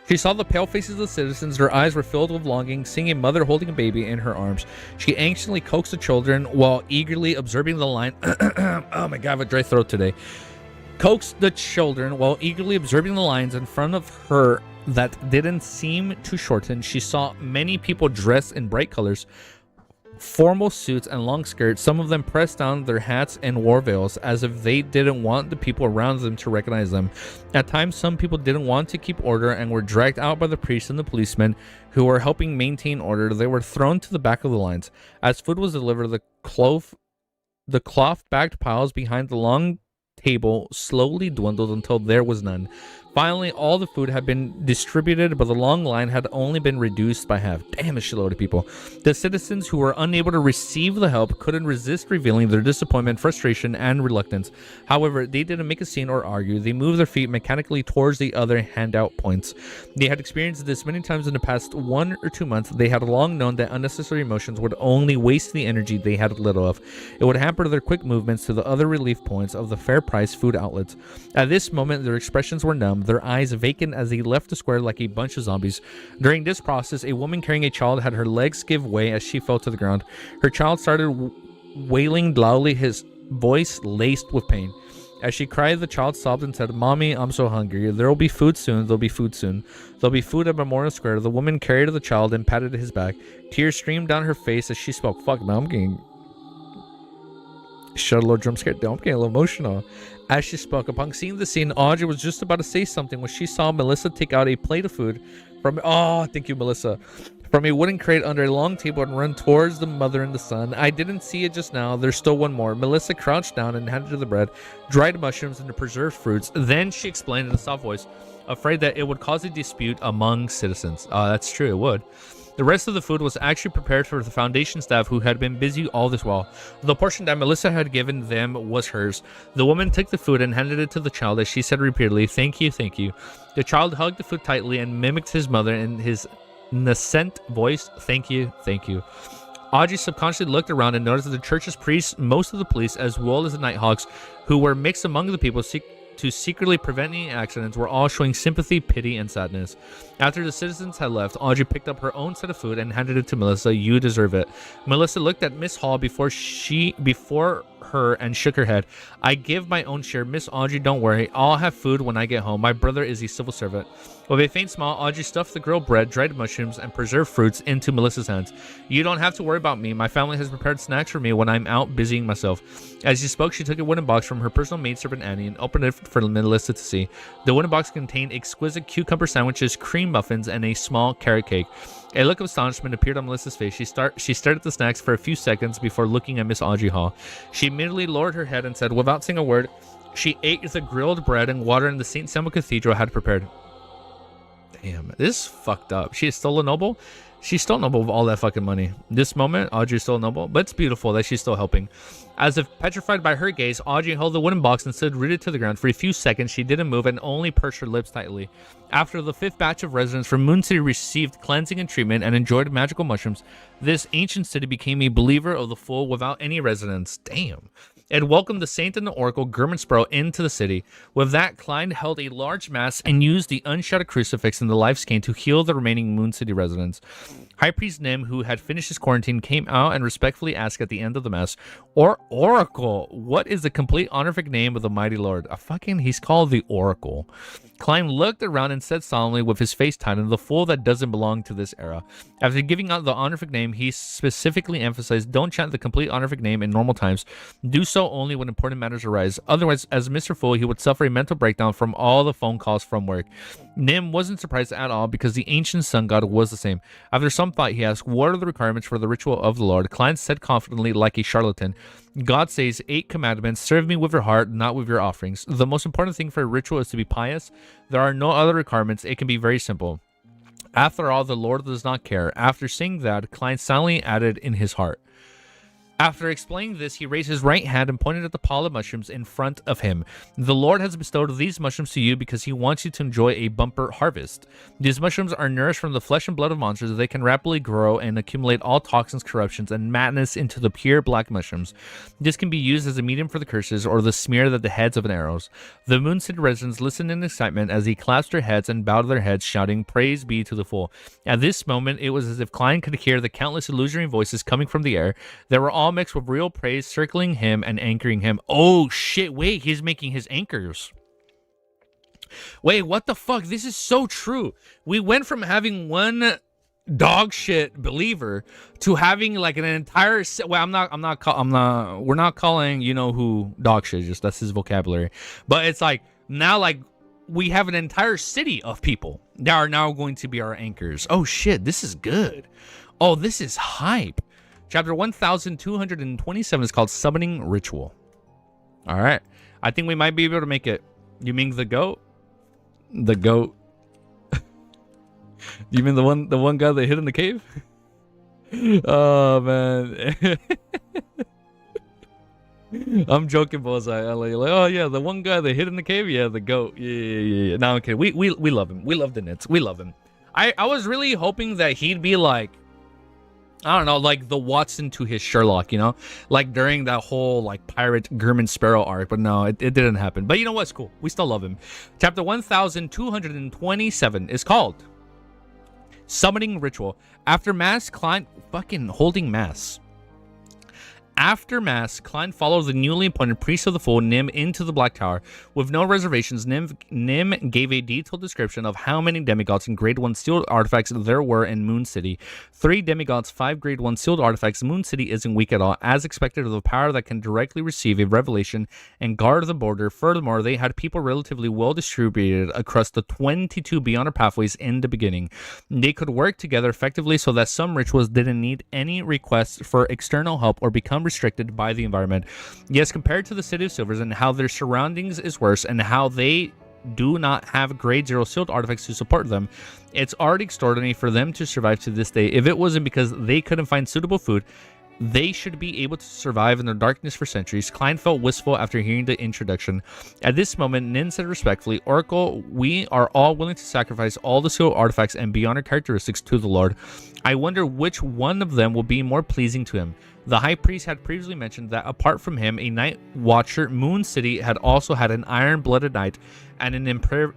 She saw the pale faces of the citizens. Their eyes were filled with longing, seeing a mother holding a baby in her arms. She anxiously coaxed the children while eagerly observing the line. Oh my god, I have a dry throat today. Coaxed the children while eagerly observing the lines in front of her that didn't seem to shorten. She saw many people dressed in bright colors, formal suits and long skirts. Some of them pressed down their hats and wore veils as if they didn't want the people around them to recognize them. At times, some people didn't want to keep order and were dragged out by the priests and the policemen who were helping maintain order. They were thrown to the back of the lines. As food was delivered, the cloth-backed piles behind the long table slowly dwindled until there was none. Finally, all the food had been distributed, but the long line had only been reduced by half. Damn, a shitload of people. The citizens who were unable to receive the help couldn't resist revealing their disappointment, frustration, and reluctance. However, they didn't make a scene or argue. They moved their feet mechanically towards the other handout points. They had experienced this many times in the past 1 or 2 months. They had long known that unnecessary emotions would only waste the energy they had little of. It would hamper their quick movements to the other relief points of the fair-price food outlets. At this moment, their expressions were numb, their eyes vacant as they left the square like a bunch of zombies. During this process, a woman carrying a child had her legs give way as she fell to the ground. Her child started wailing loudly, his voice laced with pain. As she cried, the child sobbed and said, "Mommy, I'm so hungry. There'll be food soon. There'll be food soon. There'll be food at Memorial Square." The woman carried the child and patted his back. Tears streamed down her face as she spoke. Fuck, man, I'm getting... Shut a little drum scared. I'm getting a little emotional. As she spoke, upon seeing the scene, Audrey was just about to say something when she saw Melissa take out a plate of food from... Oh, thank you, Melissa. From a wooden crate under a long table and run towards the mother and the son. I didn't see it just now. There's still one more. Melissa crouched down and handed her the bread, dried mushrooms, and the preserved fruits. Then she explained in a soft voice, afraid that it would cause a dispute among citizens. That's true, it would. The rest of the food was actually prepared for the foundation staff who had been busy all this while. The portion that Melissa had given them was hers. The woman took the food and handed it to the child as she said repeatedly, "Thank you, thank you." The child hugged the food tightly and mimicked his mother in his nascent voice, "Thank you, thank you." Audrey subconsciously looked around and noticed that the church's priests, most of the police, as well as the Nighthawks, who were mixed among the people to secretly prevent any accidents, were all showing sympathy, pity, and sadness. After the citizens had left, Audrey picked up her own set of food and handed it to Melissa. "You deserve it." Melissa looked at Miss Hall before her and shook her head. "I give my own share. Miss Audrey, don't worry. I'll have food when I get home. My brother is a civil servant." With a faint smile, Audrey stuffed the grilled bread, dried mushrooms, and preserved fruits into Melissa's hands. "You don't have to worry about me. My family has prepared snacks for me when I'm out busying myself." As she spoke, she took a wooden box from her personal maidservant Annie and opened it for Melissa to see. The wooden box contained exquisite cucumber sandwiches, cream muffins, and a small carrot cake. A look of astonishment appeared on Melissa's face. She stared at the snacks for a few seconds before looking at Miss Audrey Hall. She immediately lowered her head and said, without saying a word, she ate the grilled bread and water in the St. Samuel Cathedral had prepared. Damn, this is fucked up. She is still a noble? She's still noble with all that fucking money. This moment, Audrey's still noble, but it's beautiful that she's still helping. As if petrified by her gaze, Audrey held the wooden box and stood rooted to the ground. For a few seconds, she didn't move and only pursed her lips tightly. After the 5th batch of residents from Moon City received cleansing and treatment and enjoyed magical mushrooms, this ancient city became a believer of the full without any residents. Damn. It welcomed the saint and the oracle, Germansbro, into the city. With that, Klein held a large mass and used the unshattered crucifix and the life skein to heal the remaining Moon City residents. High Priest Nim, who had finished his quarantine, came out and respectfully asked at the end of the mass, Oracle, what is the complete honorific name of the mighty lord? He's called the Oracle. Klein looked around and said solemnly with his face tightened, the fool that doesn't belong to this era. After giving out the honorific name, he specifically emphasized, don't chant the complete honorific name in normal times. Do so only when important matters arise. Otherwise, as Mr. Fool, he would suffer a mental breakdown from all the phone calls from work. Nim wasn't surprised at all because the ancient sun god was the same. After some thought, he asked, what are the requirements for the ritual of the Lord? Klein said confidently, like a charlatan, God says 8 commandments. Serve me with your heart, not with your offerings. The most important thing for a ritual is to be pious. There are no other requirements. It can be very simple. After all, the Lord does not care. After saying that, Klein silently added in his heart. After explaining this, he raised his right hand and pointed at the pile of mushrooms in front of him. The Lord has bestowed these mushrooms to you because he wants you to enjoy a bumper harvest. These mushrooms are nourished from the flesh and blood of monsters. They can rapidly grow and accumulate all toxins, corruptions, and madness into the pure black mushrooms. This can be used as a medium for the curses or the smear that the heads of an arrows. The Moon City residents listened in excitement as he clasped their heads and bowed their heads, shouting, "Praise be to the full." At this moment, it was as if Klein could hear the countless illusory voices coming from the air. They were all mixed with real praise, circling him and anchoring him. Oh shit, wait, he's making his anchors. Wait, what the fuck? This is so true. We went from having one dog shit believer to having like an entire well, we're not calling you know who dog shit, just that's his vocabulary. But it's like now like we have an entire city of people that are now going to be our anchors. Oh shit, this is good. Oh, this is hype. Chapter 1227 is called Summoning Ritual. All right. I think we might be able to make it. You mean the goat? The goat. You mean the one guy that hid in the cave? Oh, man. I'm joking, Bullseye. I'm like, oh, yeah, the one guy that hid in the cave? Yeah, the goat. Yeah. No, I'm kidding. We love him. We love the Nits. We love him. I was really hoping that he'd be like, I don't know, like the Watson to his Sherlock, you know, like during that whole like pirate German Sparrow arc. But no, it didn't happen. But you know what's cool? We still love him. Chapter 1227 is called Summoning Ritual. After Mass, Klein fucking holding Mass. After Mass, Klein followed the newly appointed priest of the Fool, Nim, into the Black Tower. With no reservations, Nim gave a detailed description of how many demigods and Grade 1 sealed artifacts there were in Moon City. 3 demigods, 5 Grade 1 sealed artifacts. Moon City isn't weak at all, as expected of the power that can directly receive a revelation and guard the border. Furthermore, they had people relatively well distributed across the 22 Beyonder pathways in the beginning. They could work together effectively so that some rituals didn't need any requests for external help or become restricted by the environment. Yes, compared to the City of Silvers and how their surroundings is worse and how they do not have grade 0 sealed artifacts to support them, it's already extraordinary for them to survive to this day. If it wasn't because they couldn't find suitable food, they should be able to survive in the darkness for centuries. Klein felt wistful after hearing the introduction. At this moment, Nin said respectfully, Oracle, we are all willing to sacrifice all the sealed artifacts and beyond characteristics to the Lord. I wonder which one of them will be more pleasing to him. The High Priest had previously mentioned that apart from him, a Night Watcher, Moon City had also had an Iron-Blooded Knight and an Imperative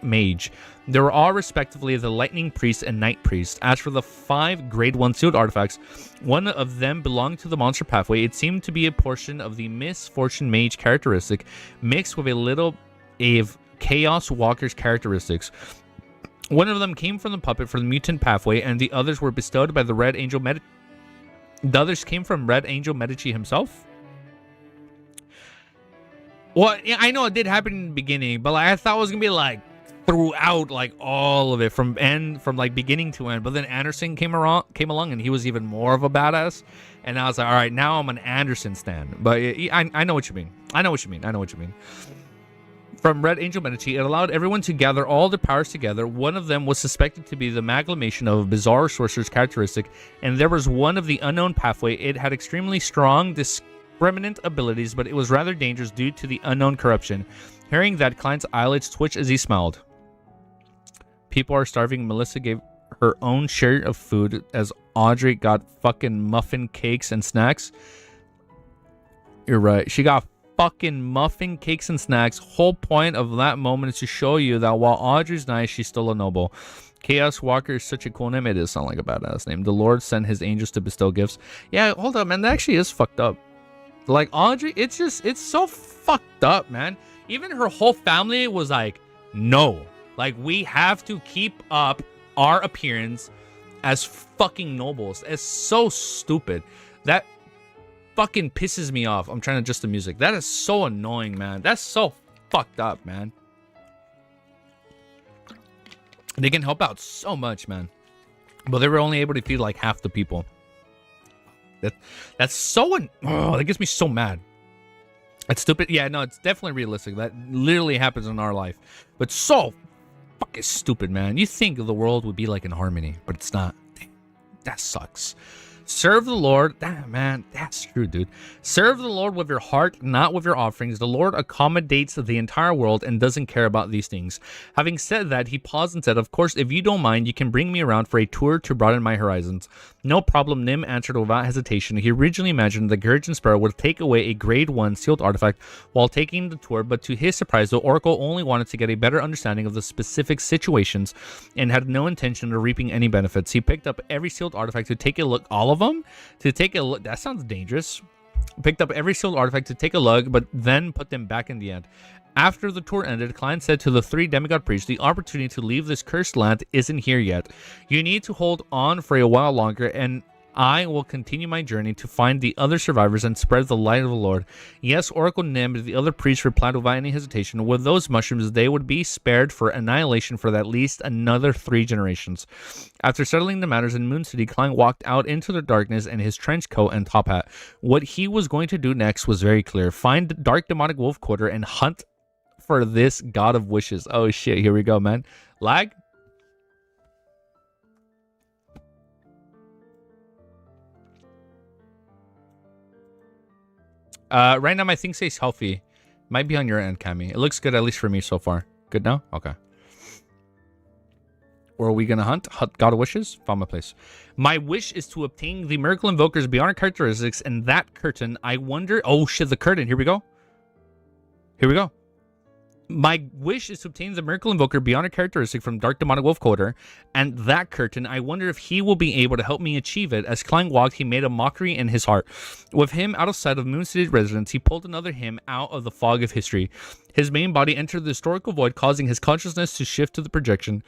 Mage. They were all respectively the Lightning Priest and Night Priest. As for the 5 Grade 1 sealed artifacts, one of them belonged to the Monster Pathway. It seemed to be a portion of the Misfortune Mage characteristic, mixed with a little of Chaos Walker's characteristics. One of them came from the puppet for the Mutant Pathway, and the others were bestowed by the Red Angel Medici. The others came from Red Angel Medici himself. Well, I know it did happen in the beginning, but like, I thought it was gonna be like throughout, like all of it from like beginning to end. But then Anderson came along, and he was even more of a badass. And I was like, all right, now I'm an Anderson stan. But I know what you mean. I know what you mean. From Red Angel Medici, it allowed everyone to gather all their powers together. One of them was suspected to be the amalgamation of a bizarre sorcerer's characteristic, and there was one of the Unknown Pathway. It had extremely strong, discriminant abilities, but it was rather dangerous due to the unknown corruption. Hearing that, Klein's eyelids twitched as he smiled. People are starving. Melissa gave her own share of food as Audrey got fucking muffin cakes and snacks. You're right. She got fucking muffin cakes and snacks. Whole point of that moment is to show you that while Audrey's nice, she's still a noble. Chaos Walker is such a cool name. It does sound like a badass name. The Lord sent his angels to bestow gifts. Yeah, hold up, man. That actually is fucked up. Like Audrey, it's so fucked up, man. Even her whole family was like, no, like we have to keep up our appearance as fucking nobles. It's so stupid. That fucking pisses me off. I'm trying to adjust the music. That is so annoying, man. That's so fucked up, man. They can help out so much, man. But they were only able to feed like half the people. That's so that gets me so mad. It's stupid. Yeah, no, it's definitely realistic. That literally happens in our life. But so fucking stupid, man. You think the world would be like in harmony, but it's not. Damn, that sucks. Serve the Lord. Damn, man, that's true, dude. Serve the Lord with your heart, not with your offerings. The Lord accommodates the entire world and doesn't care about these things. Having said that, he paused and said, of course, if you don't mind, you can bring me around for a tour to broaden my horizons. No problem, Nim answered without hesitation. He originally imagined the Gurgin Sparrow would take away a grade 1 sealed artifact while taking the tour, but to his surprise, the Oracle only wanted to get a better understanding of the specific situations and had no intention of reaping any benefits. He picked up every sealed artifact to take a look, all of them? To take a look, that sounds dangerous. Picked up every sealed artifact to take a look, but then put them back in the end. After the tour ended, Klein said to the 3 demigod priests, the opportunity to leave this cursed land isn't here yet. You need to hold on for a while longer, and I will continue my journey to find the other survivors and spread the light of the Lord. Yes, Oracle Nim, the other priests replied without any hesitation. With those mushrooms, they would be spared for annihilation for at least another 3 generations. After settling the matters in Moon City, Klein walked out into the darkness in his trench coat and top hat. What he was going to do next was very clear. Find Dark Demonic Wolf Quarter and hunt for this God of Wishes. Oh shit, here we go, man. Lag? Right now my thing says healthy. Might be on your end, Cammy. It looks good, at least for me so far. Good now? Okay. Or are we gonna hunt? God of Wishes? Found my place. My wish is to obtain the Miracle Invoker's Beyond characteristics and that curtain. I wonder... Oh shit, the curtain. Here we go. Here we go. My wish is to obtain the Miracle Invoker Beyond a characteristic from Dark Demonic Wolf Quarter and that curtain. I wonder if he will be able to help me achieve it. As Klein walked, he made a mockery in his heart. With him out of sight of Moon City's residence, he pulled another hymn out of the fog of history. His main body entered the historical void, causing his consciousness to shift to the projection.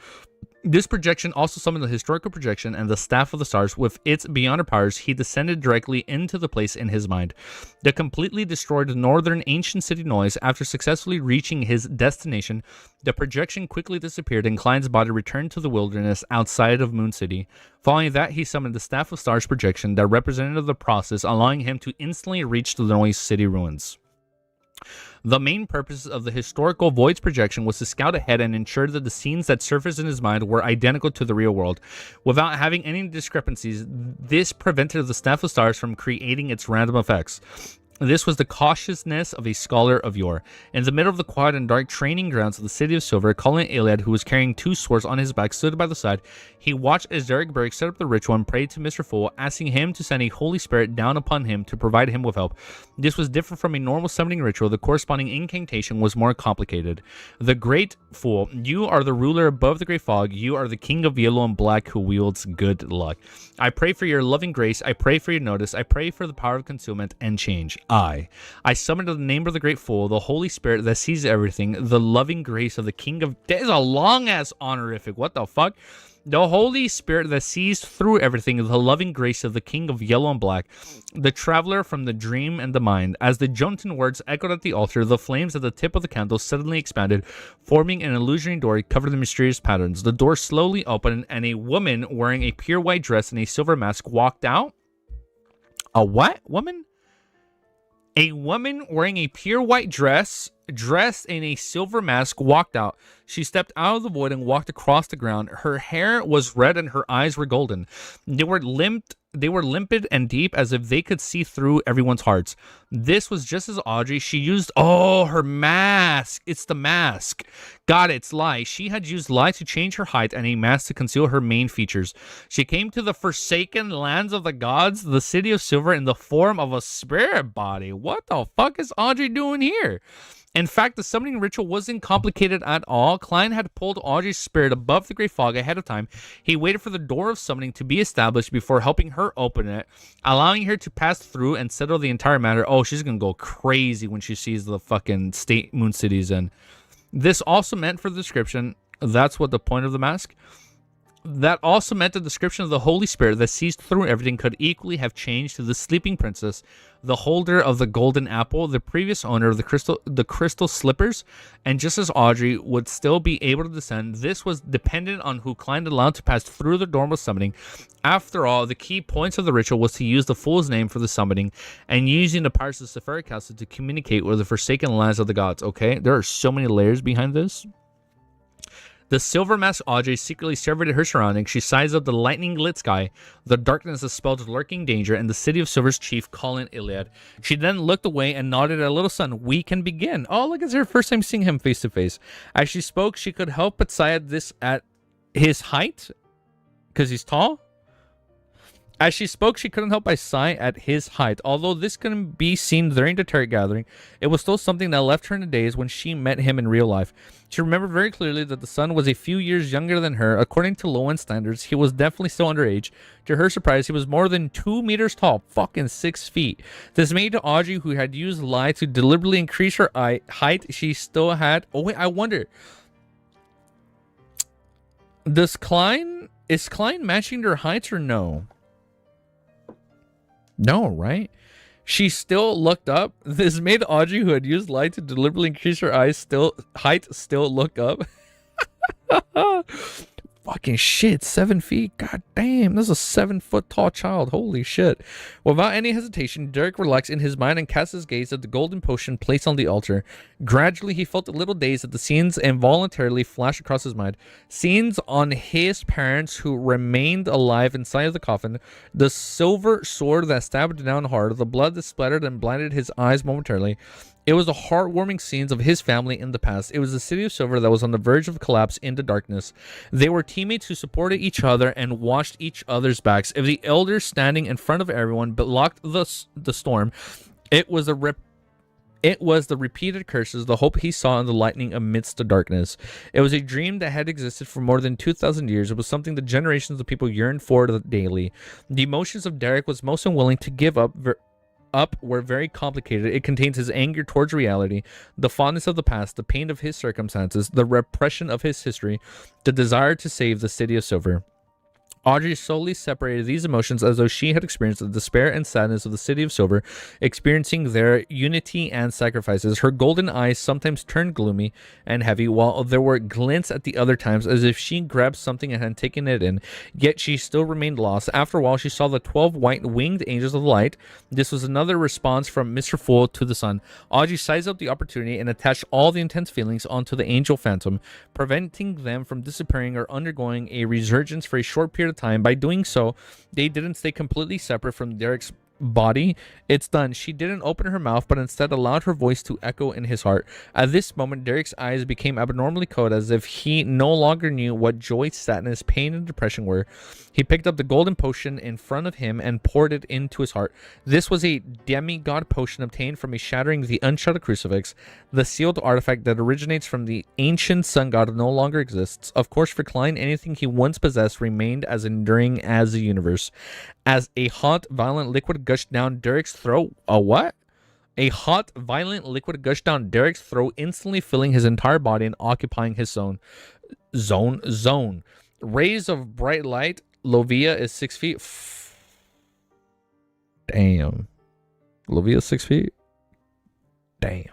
This projection also summoned the historical projection and the Staff of the Stars. With its beyond powers, he descended directly into the place in his mind. The completely destroyed northern ancient city noise. After successfully reaching his destination, the projection quickly disappeared and Klein's body returned to the wilderness outside of Moon City. Following that, he summoned the Staff of Stars projection that represented the process, allowing him to instantly reach the noise city ruins. The main purpose of the historical void's projection was to scout ahead and ensure that the scenes that surfaced in his mind were identical to the real world. Without having any discrepancies, this prevented the Staff of Stars from creating its random effects. This was the cautiousness of a scholar of yore. In the middle of the quiet and dark training grounds of the City of Silver, Colin Iliad, who was carrying 2 swords on his back, stood by the side. He watched as Derek Berg set up the ritual and prayed to Mr. Fool, asking him to send a Holy Spirit down upon him to provide him with help. This was different from a normal summoning ritual. The corresponding incantation was more complicated. The Great Fool, you are the ruler above the Great Fog. You are the king of yellow and black who wields good luck. I pray for your loving grace. I pray for your notice. I pray for the power of concealment and change. I summon in the name of the Great Fool, the Holy Spirit that sees everything, the loving grace of the King of... That is a long-ass honorific. What the fuck? The Holy Spirit that sees through everything, the loving grace of the King of Yellow and Black, the traveler from the dream and the mind. As the Jontan words echoed at the altar, the flames at the tip of the candle suddenly expanded, forming an illusory door covered in mysterious patterns. The door slowly opened, and a woman wearing a pure white dress and a silver mask walked out. A what woman? A woman wearing a pure white dress, dressed in a silver mask, walked out. She stepped out of the void and walked across the ground. Her hair was red and her eyes were golden. They were limpid and deep, as if they could see through everyone's hearts. This was just as Audrey. She used, her mask. It's the mask. Got it, it's Lie. She had used Lie to change her height and a mask to conceal her main features. She came to the forsaken lands of the gods, the City of Silver, in the form of a spirit body. What the fuck is Audrey doing here? In fact, the summoning ritual wasn't complicated at all. Klein had pulled Audrey's spirit above the Great Fog ahead of time. He waited for the door of summoning to be established before helping her open it, allowing her to pass through and settle the entire matter. Oh, she's gonna go crazy when she sees the fucking state Moon City's in. This also meant for the description, that's what the point of the mask. That also meant the description of the Holy Spirit that sees through everything could equally have changed to the sleeping princess, the holder of the golden apple, the previous owner of the crystal slippers, and just as Audrey would still be able to descend, this was dependent on who Klein allowed to pass through the door of summoning. After all, the key points of the ritual was to use the fool's name for the summoning and using the powers of the Sephiric Castle to communicate with the forsaken lands of the gods. Okay, there are so many layers behind this. The silver masked Audrey secretly surveyed her surroundings. She sized up the lightning-lit sky, the darkness that spelled lurking danger, and the city of Silver's chief, Colin Iliad. She then looked away and nodded at little son. We can begin. Oh, look, it's her first time seeing him face to face. As she spoke, she could help but sigh at this at his height, because he's tall. As she spoke, she couldn't help but sigh at his height. Although this couldn't be seen during the Tarot gathering, it was still something that left her in the days when she met him in real life. She remembered very clearly that the son was a few years younger than her. According to low-end standards, he was definitely still underage. To her surprise, he was more than 2 meters tall, fucking 6 feet. This made to Audrey, who had used lie to deliberately increase her height, she still had... Oh, wait, I wonder. Is Klein matching their heights or no? No, right? She still looked up. This made Audrey, who had used light to deliberately increase her height, still look up. Fucking shit, 7 feet. God damn, this is a 7 foot tall child. Holy shit. Without any hesitation, Derek relaxed in his mind and cast his gaze at the golden potion placed on the altar. Gradually, he felt a little dazed at the scenes involuntarily flash across his mind. Scenes on his parents who remained alive inside of the coffin, the silver sword that stabbed down hard, the blood that splattered and blinded his eyes momentarily. It was the heartwarming scenes of his family in the past. It was the city of Silver that was on the verge of collapse into darkness. They were teammates who supported each other and watched each other's backs. If the elders standing in front of everyone blocked the storm, it was the repeated curses, the hope he saw in the lightning amidst the darkness. It was a dream that had existed for more than 2,000 years. It was something that generations of people yearned for daily. The emotions of Derek was most unwilling to give up were very complicated. It contains his anger towards reality, the fondness of the past, the pain of his circumstances, the repression of his history, the desire to save the city of Silver. Audrey slowly separated these emotions as though she had experienced the despair and sadness of the city of Silver, experiencing their unity and sacrifices. Her golden eyes sometimes turned gloomy and heavy, while there were glints at the other times as if she grabbed something and had taken it in, yet she still remained lost. After a while, she saw the 12 white winged angels of light. This was another response from Mr. Fool to the sun. Audrey sized up the opportunity and attached all the intense feelings onto the angel phantom, preventing them from disappearing or undergoing a resurgence for a short period of time. By doing so, they didn't stay completely separate from Derek's body. It's done. She didn't open her mouth, but instead allowed her voice to echo in his heart. At this moment, Derek's eyes became abnormally cold, as if he no longer knew what joy, sadness, pain, and depression were. He picked up the golden potion in front of him and poured it into his heart. This was a demigod potion obtained from shattering the unshuttered crucifix. The sealed artifact that originates from the ancient sun god no longer exists. Of course, for Klein, anything he once possessed remained as enduring as the universe. As a hot, violent liquid gushed down Derek's throat. A what? A hot, violent liquid gushed down Derek's throat, instantly filling his entire body and occupying his zone. Rays of bright light. Lovia is 6 feet. Damn. Lovia 6 feet? Damn.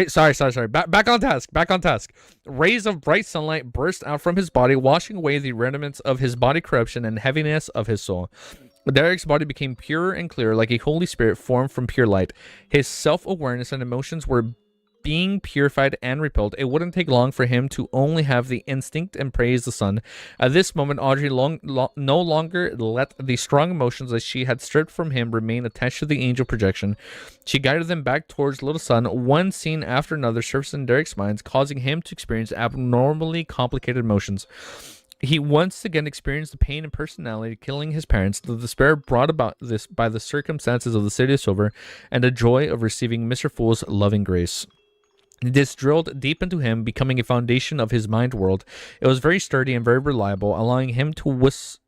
Sorry. Back on task. Rays of bright sunlight burst out from his body, washing away the remnants of his body corruption and heaviness of his soul. Derek's body became purer and clearer, like a Holy Spirit formed from pure light. His self-awareness and emotions were being purified and repelled. It wouldn't take long for him to only have the instinct and praise the sun. At this moment, Audrey no longer let the strong emotions that she had stripped from him remain attached to the angel projection. She guided them back towards little sun. One scene after another surfaced in Derek's mind, causing him to experience abnormally complicated emotions. He once again experienced the pain and personality killing his parents, the despair brought about this by the circumstances of the city of Silver, and the joy of receiving Mr. Fool's loving grace. This drilled deep into him, becoming a foundation of his mind world. It was very sturdy and very reliable, allowing him to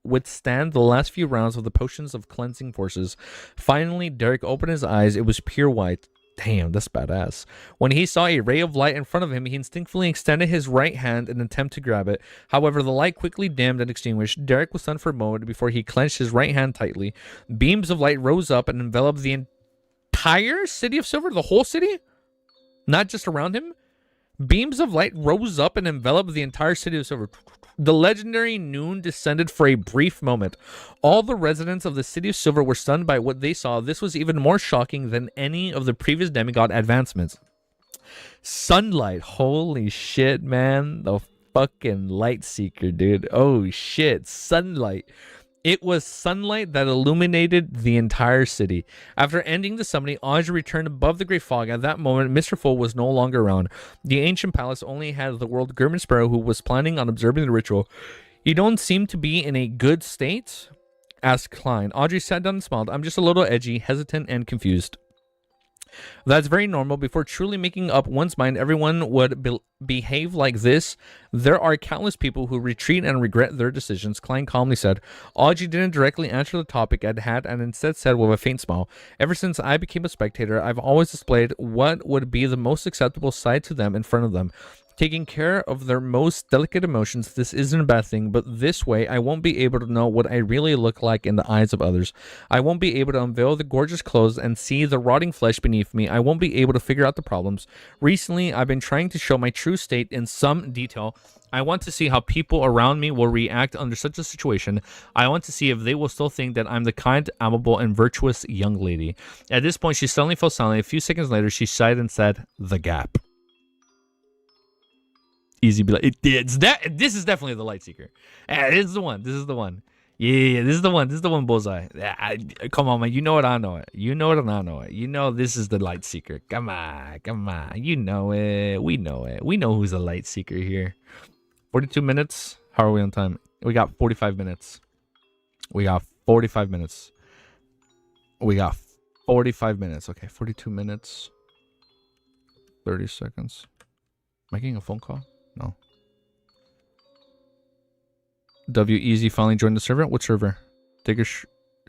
withstand the last few rounds of the potions of cleansing forces. Finally, Derek opened his eyes. It was pure white. Damn, that's badass. When he saw a ray of light in front of him, he instinctively extended his right hand in an attempt to grab it. However, the light quickly dimmed and extinguished. Derek was stunned for a moment before he clenched his right hand tightly. Beams of light rose up and enveloped the entire city of Silver, the whole city, not just around him. Beams of light rose up and enveloped the entire city of Silver. The legendary noon descended for a brief moment. All the residents of the city of Silver were stunned by what they saw. This was even more shocking than any of the previous demigod advancements. Sunlight. Holy shit, man. The fucking light seeker, dude. Oh shit. Sunlight. It was sunlight that illuminated the entire city. After ending the summoning, Audrey returned above the great fog. At that moment, Mr. Full was no longer around. The ancient palace only had the world Gurman Sparrow, who was planning on observing the ritual. "You don't seem to be in a good state?" asked Klein. Audrey sat down and smiled. "I'm just a little edgy, hesitant, and confused." "That's very normal. Before truly making up one's mind, everyone would behave like this. There are countless people who retreat and regret their decisions," Klein calmly said. Audrey didn't directly answer the topic at hand and instead said with a faint smile, "Ever since I became a spectator, I've always displayed what would be the most acceptable side to them in front of them. Taking care of their most delicate emotions, this isn't a bad thing, but this way I won't be able to know what I really look like in the eyes of others. I won't be able to unveil the gorgeous clothes and see the rotting flesh beneath me. I won't be able to figure out the problems. Recently, I've been trying to show my true state in some detail. I want to see how people around me will react under such a situation. I want to see if they will still think that I'm the kind, amable, and virtuous young lady." At this point, she suddenly fell silent. A few seconds later, she sighed and said, "The gap." Easy be like, this is definitely the light seeker. This is the one. This is the one. Yeah, this is the one. This is the one, Bullseye. Come on, man. You know it, I know it. You know it, and I know it. You know this is the light seeker. Come on, come on. You know it. We know it. We know who's the light seeker here. 42 minutes. How are we on time? We got 45 minutes. We got 45 minutes. We got 45 minutes. Okay, 42 minutes. 30 seconds. Making a phone call? No. W Easy finally joined the server. What server? Take a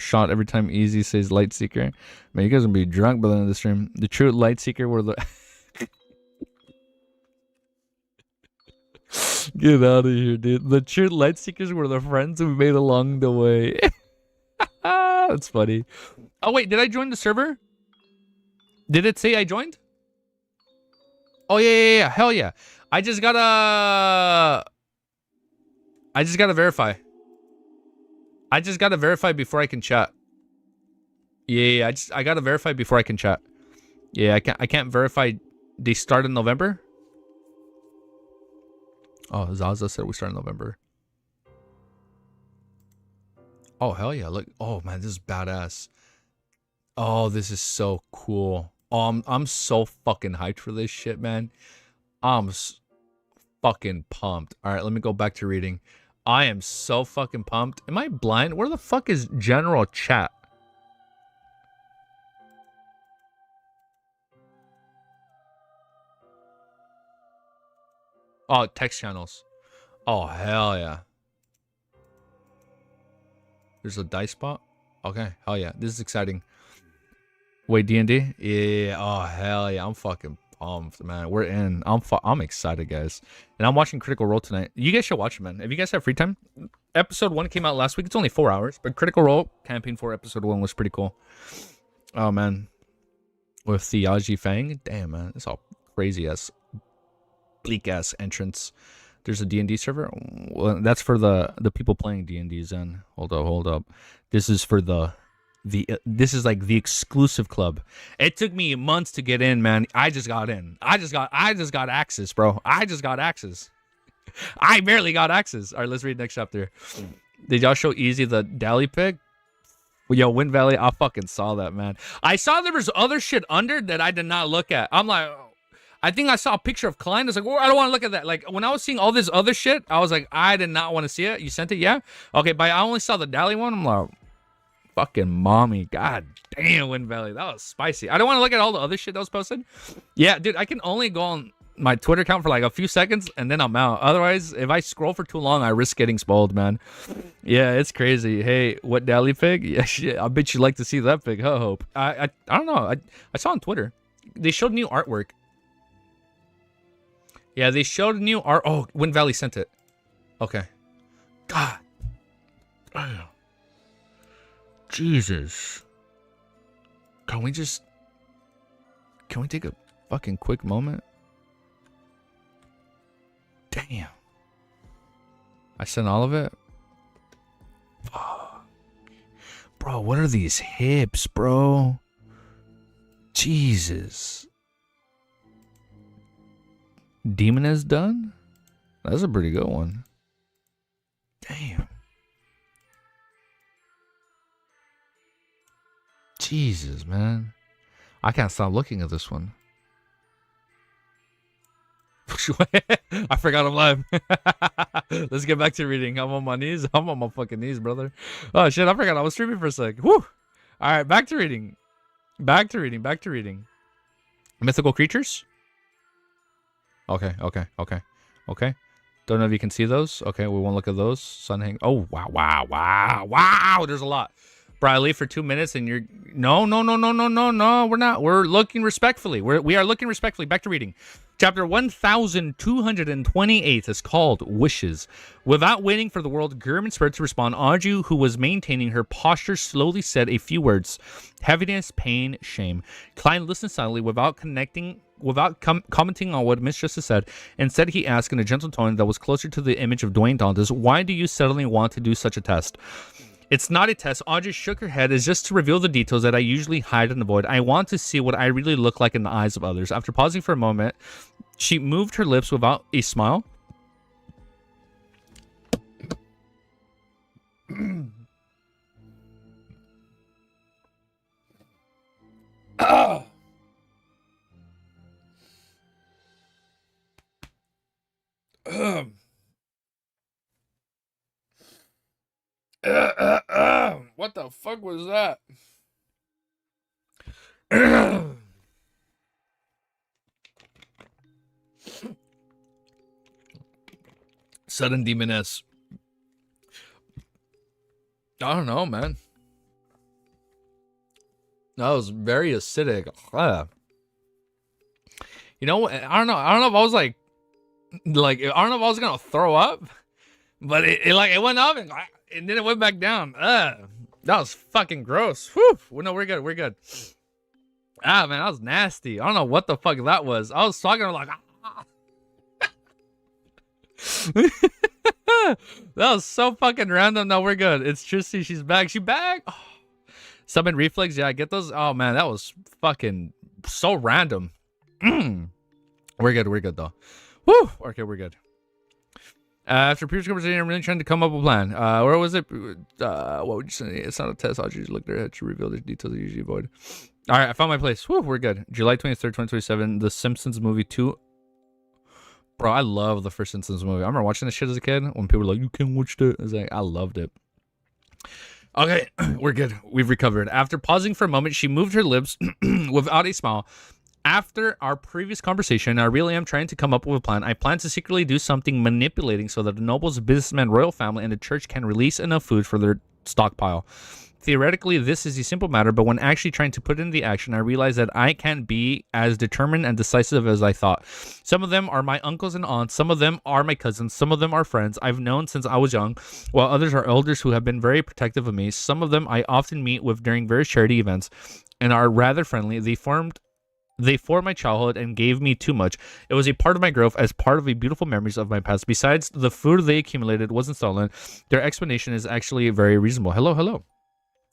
shot every time Easy says light seeker. Man, you guys gonna be drunk by the end of the stream. The true light seeker were the get out of here, dude. The true light seekers were the friends we made along the way. That's funny. Oh wait, did I join the server? Did it say I joined? Oh yeah. Hell yeah. I just gotta verify. I just gotta verify before I can chat. Yeah. I gotta verify before I can chat. Yeah, I can't verify. They start in November. Oh, Zaza said we start in November. Oh hell yeah! Look. Oh man, this is badass. Oh, this is so cool. I'm so fucking hyped for this shit, man. I'm fucking pumped. All right, let me go back to reading. I am so fucking pumped. Am I blind? Where the fuck is general chat? Oh, text channels. Oh, hell yeah. There's a dice spot? Okay, hell yeah. This is exciting. Wait, D&D? Yeah. Oh, hell yeah. I'm fucking pumped, man. We're in. I'm excited, guys. And I'm watching Critical Role tonight. You guys should watch it, man. If you guys have free time. Episode 1 came out last week. It's only 4 hours. But Critical Role campaign for episode 1 was pretty cool. Oh, man. With Theaji Fang. Damn, man. It's all crazy-ass, bleak-ass entrance. There's a D&D server. Well, that's for the people playing D&D, Zen. Hold up. This is for this is like the exclusive club. It took me months to get in, man. I just got in. I just got access, bro. I just got access. I barely got access. All right, let's read next chapter. Did y'all show Easy the Dally pick? Yo, Wind Valley, I fucking saw that, man. I saw there was other shit under that I did not look at. I'm like, I think I saw a picture of Klein. I was like, well, I don't want to look at that. Like, when I was seeing all this other shit, I was like, I did not want to see it. You sent it? Yeah? Okay, but I only saw the Dally one. I'm like, fucking mommy. God damn, Wind Valley. That was spicy. I don't want to look at all the other shit that was posted. Yeah, dude, I can only go on my Twitter account for like a few seconds, and then I'm out. Otherwise, if I scroll for too long, I risk getting spoiled, man. Yeah, it's crazy. Hey, what Dally pig? Yeah, shit. I bet you like to see that pig. I hope. I don't know. I saw on Twitter. they showed new artwork. Yeah, they showed new art. Oh, Wind Valley sent it. Okay. God. Oh. Jesus. Can we take a fucking quick moment? Damn. I sent all of it? Fuck. Bro, what are these hips, bro? Jesus. Demon is done? That's a pretty good one. Damn. Jesus, man. I can't stop looking at this one. I forgot I'm live. Let's get back to reading. I'm on my knees. I'm on my fucking knees, brother. Oh, shit. I forgot I was streaming for a sec. Whew. All right. Back to reading. Back to reading. Mythical creatures? Okay. Don't know if you can see those. Okay. We won't look at those. Sun hang. Oh, wow. There's a lot. Bro, I leave for 2 minutes and you're... No. We're not. We're looking respectfully. We are looking respectfully. Back to reading. Chapter 1228 is called Wishes. Without waiting for the world grim and spirit to respond, Audrey, who was maintaining her posture, slowly said a few words. Heaviness, pain, shame. Klein listened silently without commenting on what Miss Justice said. Instead, he asked in a gentle tone that was closer to the image of Dwayne Dantes, why do you suddenly want to do such a test? It's not a test. Audrey shook her head as just to reveal the details that I usually hide and avoid. I want to see what I really look like in the eyes of others. After pausing for a moment, she moved her lips without a smile. What the fuck was that? Sudden demoness. I don't know, man. That was very acidic. You know, I don't know if I was like I don't know if I was gonna throw up, but it went up and then it went back down. That was fucking gross. Whew. No, we're good. Ah, man, that was nasty. I don't know what the fuck that was. I was talking like, that was so fucking random. No, we're good. It's Tristy. She's back. She back. Oh. Summon reflex. Yeah, I get those. Oh man, that was fucking so random. We're good though. Woo. Okay, we're good. After previous conversation, I'm really trying to come up with a plan. Where was it? What would you say? It's not a test. Audrey just looked at her head to reveal the details I usually avoid. All right, I found my place. Woo, we're good. July 23rd, 2027. The Simpsons movie 2. Bro, I love the first Simpsons movie. I remember watching this shit as a kid when people were like, you can't watch that. I was like, I loved it. Okay, we're good. We've recovered. After pausing for a moment, she moved her lips without a smile. After our previous conversation, I really am trying to come up with a plan. I plan to secretly do something manipulating so that the nobles, businessmen, royal family, and the church can release enough food for their stockpile. Theoretically, this is a simple matter, but when actually trying to put in the action, I realize that I can't be as determined and decisive as I thought. Some of them are my uncles and aunts. Some of them are my cousins. Some of them are friends I've known since I was young, while others are elders who have been very protective of me. Some of them I often meet with during various charity events and are rather friendly. They formed my childhood and gave me too much. It was a part of my growth as part of the beautiful memories of my past. Besides, the food they accumulated wasn't stolen. Their explanation is actually very reasonable. Hello.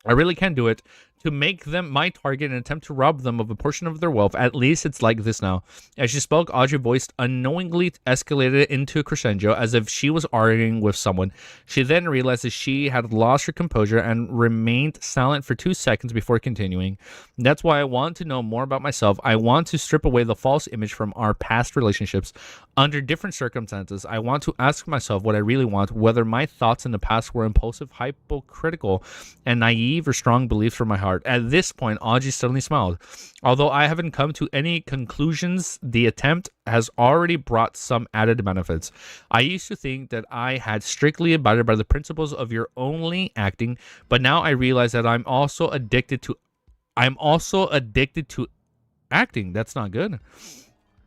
I really can do it. To make them my target and attempt to rob them of a portion of their wealth. At least it's like this now. As she spoke, Audrey voiced unknowingly escalated into a crescendo as if she was arguing with someone. She then realized that she had lost her composure and remained silent for 2 seconds before continuing. That's why I want to know more about myself. I want to strip away the false image from our past relationships. Under different circumstances, I want to ask myself what I really want, whether my thoughts in the past were impulsive, hypocritical, and naive, or strong beliefs from my heart. At this point, Audrey suddenly smiled. Although I haven't come to any conclusions, the attempt has already brought some added benefits. I used to think that I had strictly abided by the principles of your only acting, but now I realize that I'm also addicted to acting. That's not good.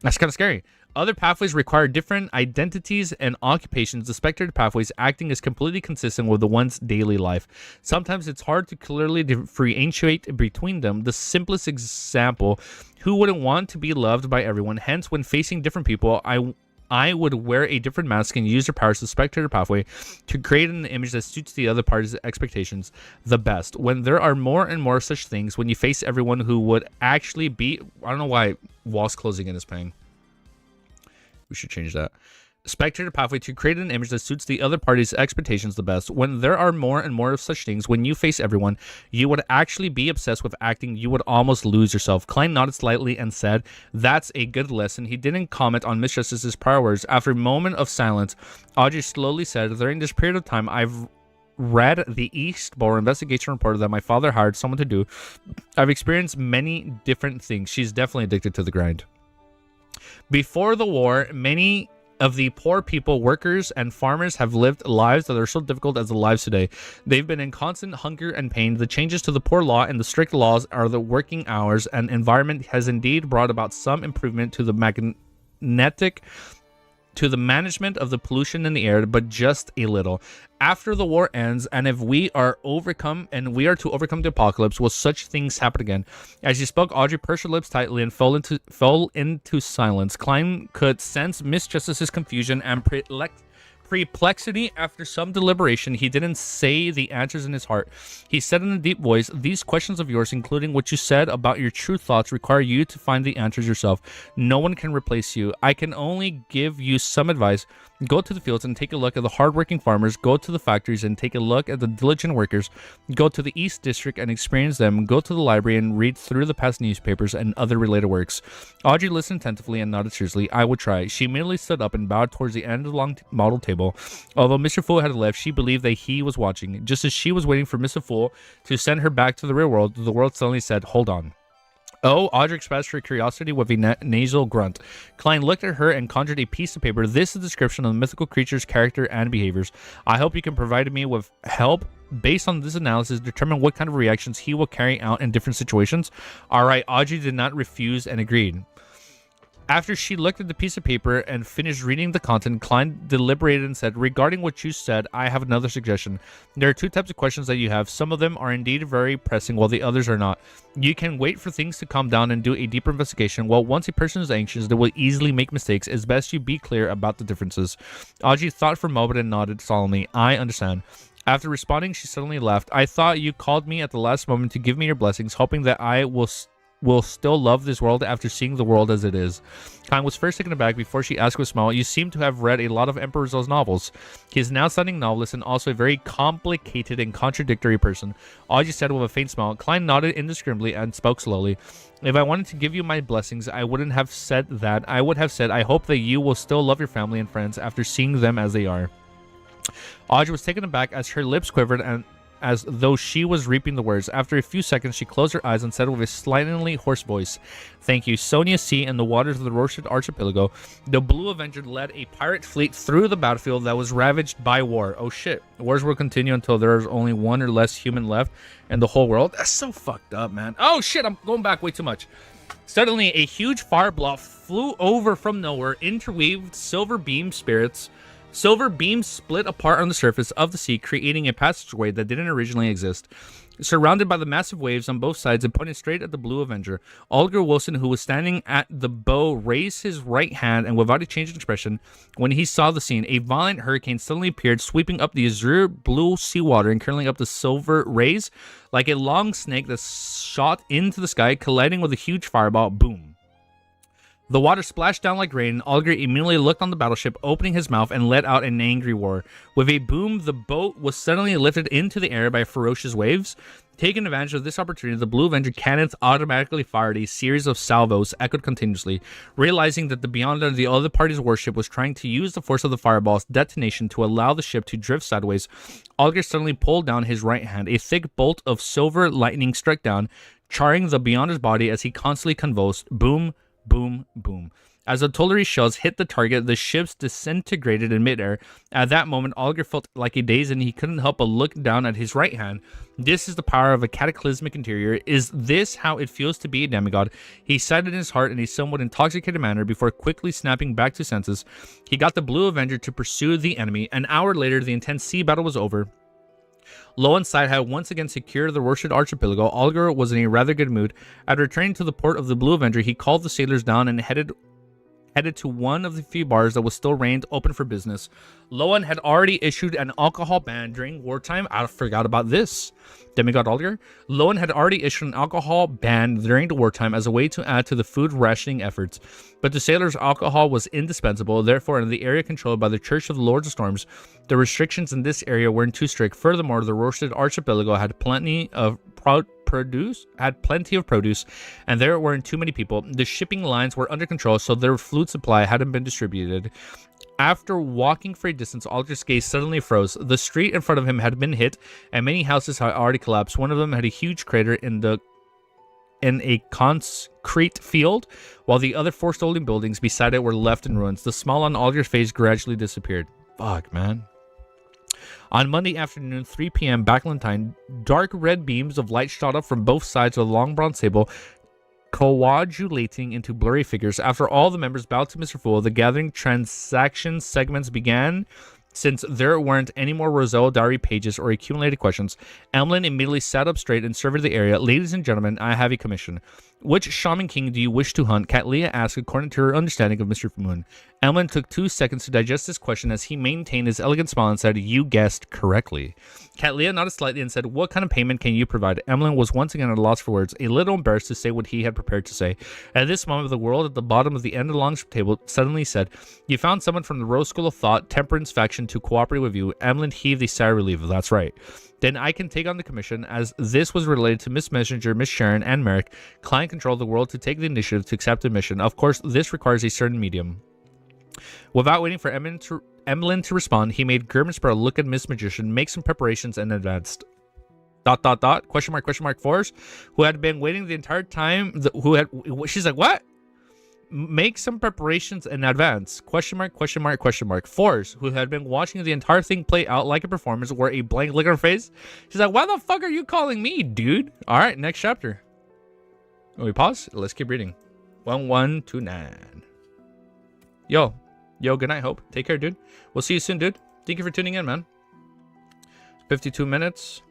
That's kind of scary. Other pathways require different identities and occupations. The spectator pathways acting is completely consistent with the one's daily life. Sometimes it's hard to clearly differentiate between them. The simplest example, who wouldn't want to be loved by everyone? Hence, when facing different people, I would wear a different mask and use their powers to spectator pathway to create an image that suits the other party's expectations the best. When there are more and more such things, when you face everyone who would actually be... I don't know why walls closing in is paying. We should change that. Spectator pathway to create an image that suits the other party's expectations the best. When there are more and more of such things, when you face everyone, you would actually be obsessed with acting. You would almost lose yourself. Klein nodded slightly and said, "That's a good lesson." He didn't comment on Miss Justice's prior words. After a moment of silence, Audrey slowly said, "During this period of time, I've read the Eastboro investigation report that my father hired someone to do. I've experienced many different things." She's definitely addicted to the grind. Before the war, many of the poor people, workers, and farmers have lived lives that are so difficult as the lives today. They've been in constant hunger and pain. The changes to the poor law and the strict laws are the working hours and environment has indeed brought about some improvement to the management of the pollution in the air, but just a little. After the war ends, and if we are to overcome the apocalypse, will such things happen again? As she spoke, Audrey pursed her lips tightly and fell into silence. Klein could sense Miss Justice's confusion and perplexity. After some deliberation, he didn't say the answers in his heart. He said in a deep voice, "These questions of yours, including what you said about your true thoughts, require you to find the answers yourself. No one can replace you. I can only give you some advice. Go to the fields and take a look at the hardworking farmers. Go to the factories and take a look at the diligent workers. Go to the East District and experience them. Go to the library and read through the past newspapers and other related works." Audrey listened attentively and nodded seriously. "I would try." She immediately stood up and bowed towards the end of the long model table. Although Mr. Fool had left, she believed that he was watching. Just as she was waiting for Mr. Fool to send her back to the real world, the world suddenly said, "Hold on." "Oh," Audrey expressed her curiosity with a nasal grunt. Klein looked at her and conjured a piece of paper. "This is a description of the mythical creature's character and behaviors. I hope you can provide me with help. Based on this analysis, determine what kind of reactions he will carry out in different situations." All right, Audrey did not refuse and agreed. After she looked at the piece of paper and finished reading the content, Klein deliberated and said, "Regarding what you said, I have another suggestion. There are two types of questions that you have. Some of them are indeed very pressing, while the others are not. You can wait for things to calm down and do a deeper investigation. While once a person is anxious, they will easily make mistakes. It's best you be clear about the differences." Audrey thought for a moment and nodded solemnly. "I understand." After responding, she suddenly laughed. "I thought you called me at the last moment to give me your blessings, hoping that I will still love this world after seeing the world as it is." Klein was first taken aback before she asked with a smile, "You seem to have read a lot of Emperor Zhou's novels." He is an outstanding novelist and also a very complicated and contradictory person, Audrey said with a faint smile. Klein nodded indiscriminately and spoke slowly. "If I wanted to give you my blessings, I wouldn't have said that. I would have said, I hope that you will still love your family and friends after seeing them as they are." Audrey was taken aback as her lips quivered and as though she was repeating the words. After a few seconds, she closed her eyes and said with a slightly hoarse voice, "Thank you. Sonia C. and the waters of the Roasted Archipelago. The Blue Avenger led a pirate fleet through the battlefield that was ravaged by war." Oh shit. Wars will continue until there's only one or less human left in the whole world. That's so fucked up, man. Oh shit, I'm going back way too much. Suddenly, a huge fire block flew over from nowhere, interweaved silver beams split apart on the surface of the sea, creating a passageway that didn't originally exist. Surrounded by the massive waves on both sides, it pointed straight at the Blue Avenger. Oliver Wilson, who was standing at the bow, raised his right hand, and without a change in expression, when he saw the scene, a violent hurricane suddenly appeared, sweeping up the azure blue seawater and curling up the silver rays like a long snake that shot into the sky, colliding with a huge fireball. Boom. The water splashed down like rain, and Olger immediately looked on the battleship, opening his mouth and let out an angry roar. With a boom, the boat was suddenly lifted into the air by ferocious waves. Taking advantage of this opportunity, the Blue Avenger cannons automatically fired a series of salvos, echoed continuously. Realizing that the Beyonder of the other party's warship was trying to use the force of the fireball's detonation to allow the ship to drift sideways, Olger suddenly pulled down his right hand. A thick bolt of silver lightning struck down, charring the Beyonder's body as he constantly convulsed. Boom. Boom, boom. As artillery shells hit the target, the ships disintegrated in midair. At that moment, Oliver felt like a daze and he couldn't help but look down at his right hand. This is the power of a cataclysmic interior. Is this how it feels to be a demigod? He sighed in his heart in a somewhat intoxicated manner before quickly snapping back to senses. He got the Blue Avenger to pursue the enemy. An hour later, the intense sea battle was over. Lowen's side had once again secured the worsted archipelago. Olger was in a rather good mood. After returning to the port of the Blue Avenger, he called the sailors down and headed to one of the few bars that was still reigned open for business. Lowen had already issued an alcohol ban during wartime. I forgot about this. Demigod Olger. Lowen had already issued an alcohol ban during the wartime as a way to add to the food rationing efforts. But to sailors, alcohol was indispensable. Therefore, in the area controlled by the Church of the Lords of Storms, the restrictions in this area weren't too strict. Furthermore, the roasted archipelago had plenty of produce, and there weren't too many people. The shipping lines were under control, so their food supply hadn't been distributed. After walking for a distance, Alger's gaze suddenly froze. The street in front of him had been hit, and many houses had already collapsed. One of them had a huge crater in a concrete field, while the other 4 stolen buildings beside it were left in ruins. The smile on Alger's face gradually disappeared. Fuck, man. On Monday afternoon, 3 p.m. Backlantine, dark red beams of light shot up from both sides of the long bronze table, coagulating into blurry figures. After all the members bowed to Mr. Fool, the gathering transaction segments began. Since there weren't any more Roselle diary pages or accumulated questions, Emlyn immediately sat up straight and surveyed the area. Ladies and gentlemen, I have a commission. Which Shaman King do you wish to hunt? Catleya asked according to her understanding of Mr. Moon. Emlyn took 2 seconds to digest this question as he maintained his elegant smile and said, "You guessed correctly." Catleya nodded slightly and said, "What kind of payment can you provide?" Emlyn was once again at a loss for words, a little embarrassed to say what he had prepared to say. At this moment, the world at the bottom of the end of the long table suddenly said, "You found someone from the Rose School of Thought, Temperance faction to cooperate with you." Emlyn heaved a sigh of relief. "That's right. Then I can take on the commission." As this was related to Miss Messenger, Miss Sharon, and Merrick, Klein controlled the world to take the initiative to accept the mission. Of course, this requires a certain medium. Without waiting for Emlyn to respond, he made Germansborough look at Miss Magician, make some preparations, and advanced. ... Question mark, Force, who had been waiting the entire time, she's like, what? Make some preparations in advance. Question mark. Force, who had been watching the entire thing play out like a performance, wore a blank look on her face. She's like, why the fuck are you calling me, dude? All right, next chapter. Oh, we pause? Let's keep reading. 1129. Yo, good night, Hope. Take care, dude. We'll see you soon, dude. Thank you for tuning in, man. 52 minutes.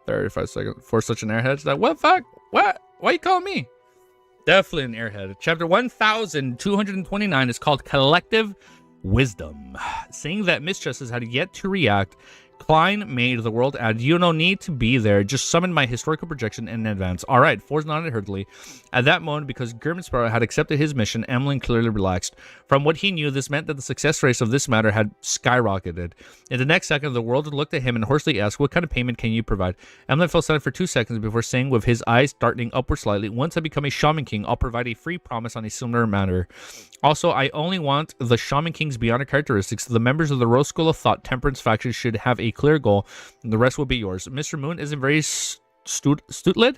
35 seconds. For such an airhead. She's like, what the fuck? What? Why are you calling me? Definitely an airhead. Chapter 1229 is called Collective Wisdom. Saying that mistresses had yet to react, Klein made the world add, "You no need to be there. Just summon my historical projection in advance." All right, Force nodded hurriedly. At that moment, because Germansborough had accepted his mission, Emlyn clearly relaxed. From what he knew, this meant that the success rate of this matter had skyrocketed. In the next second, the world looked at him and hoarsely asked, "What kind of payment can you provide?" Emlyn fell silent for 2 seconds before saying, with his eyes darting upward slightly, "Once I become a Shaman King, I'll provide a free promise on a similar matter. Also, I only want the Shaman King's beyond characteristics. The members of the Rose School of Thought Temperance faction should have a clear goal, and the rest will be yours." Mr. Moon isn't very stulid.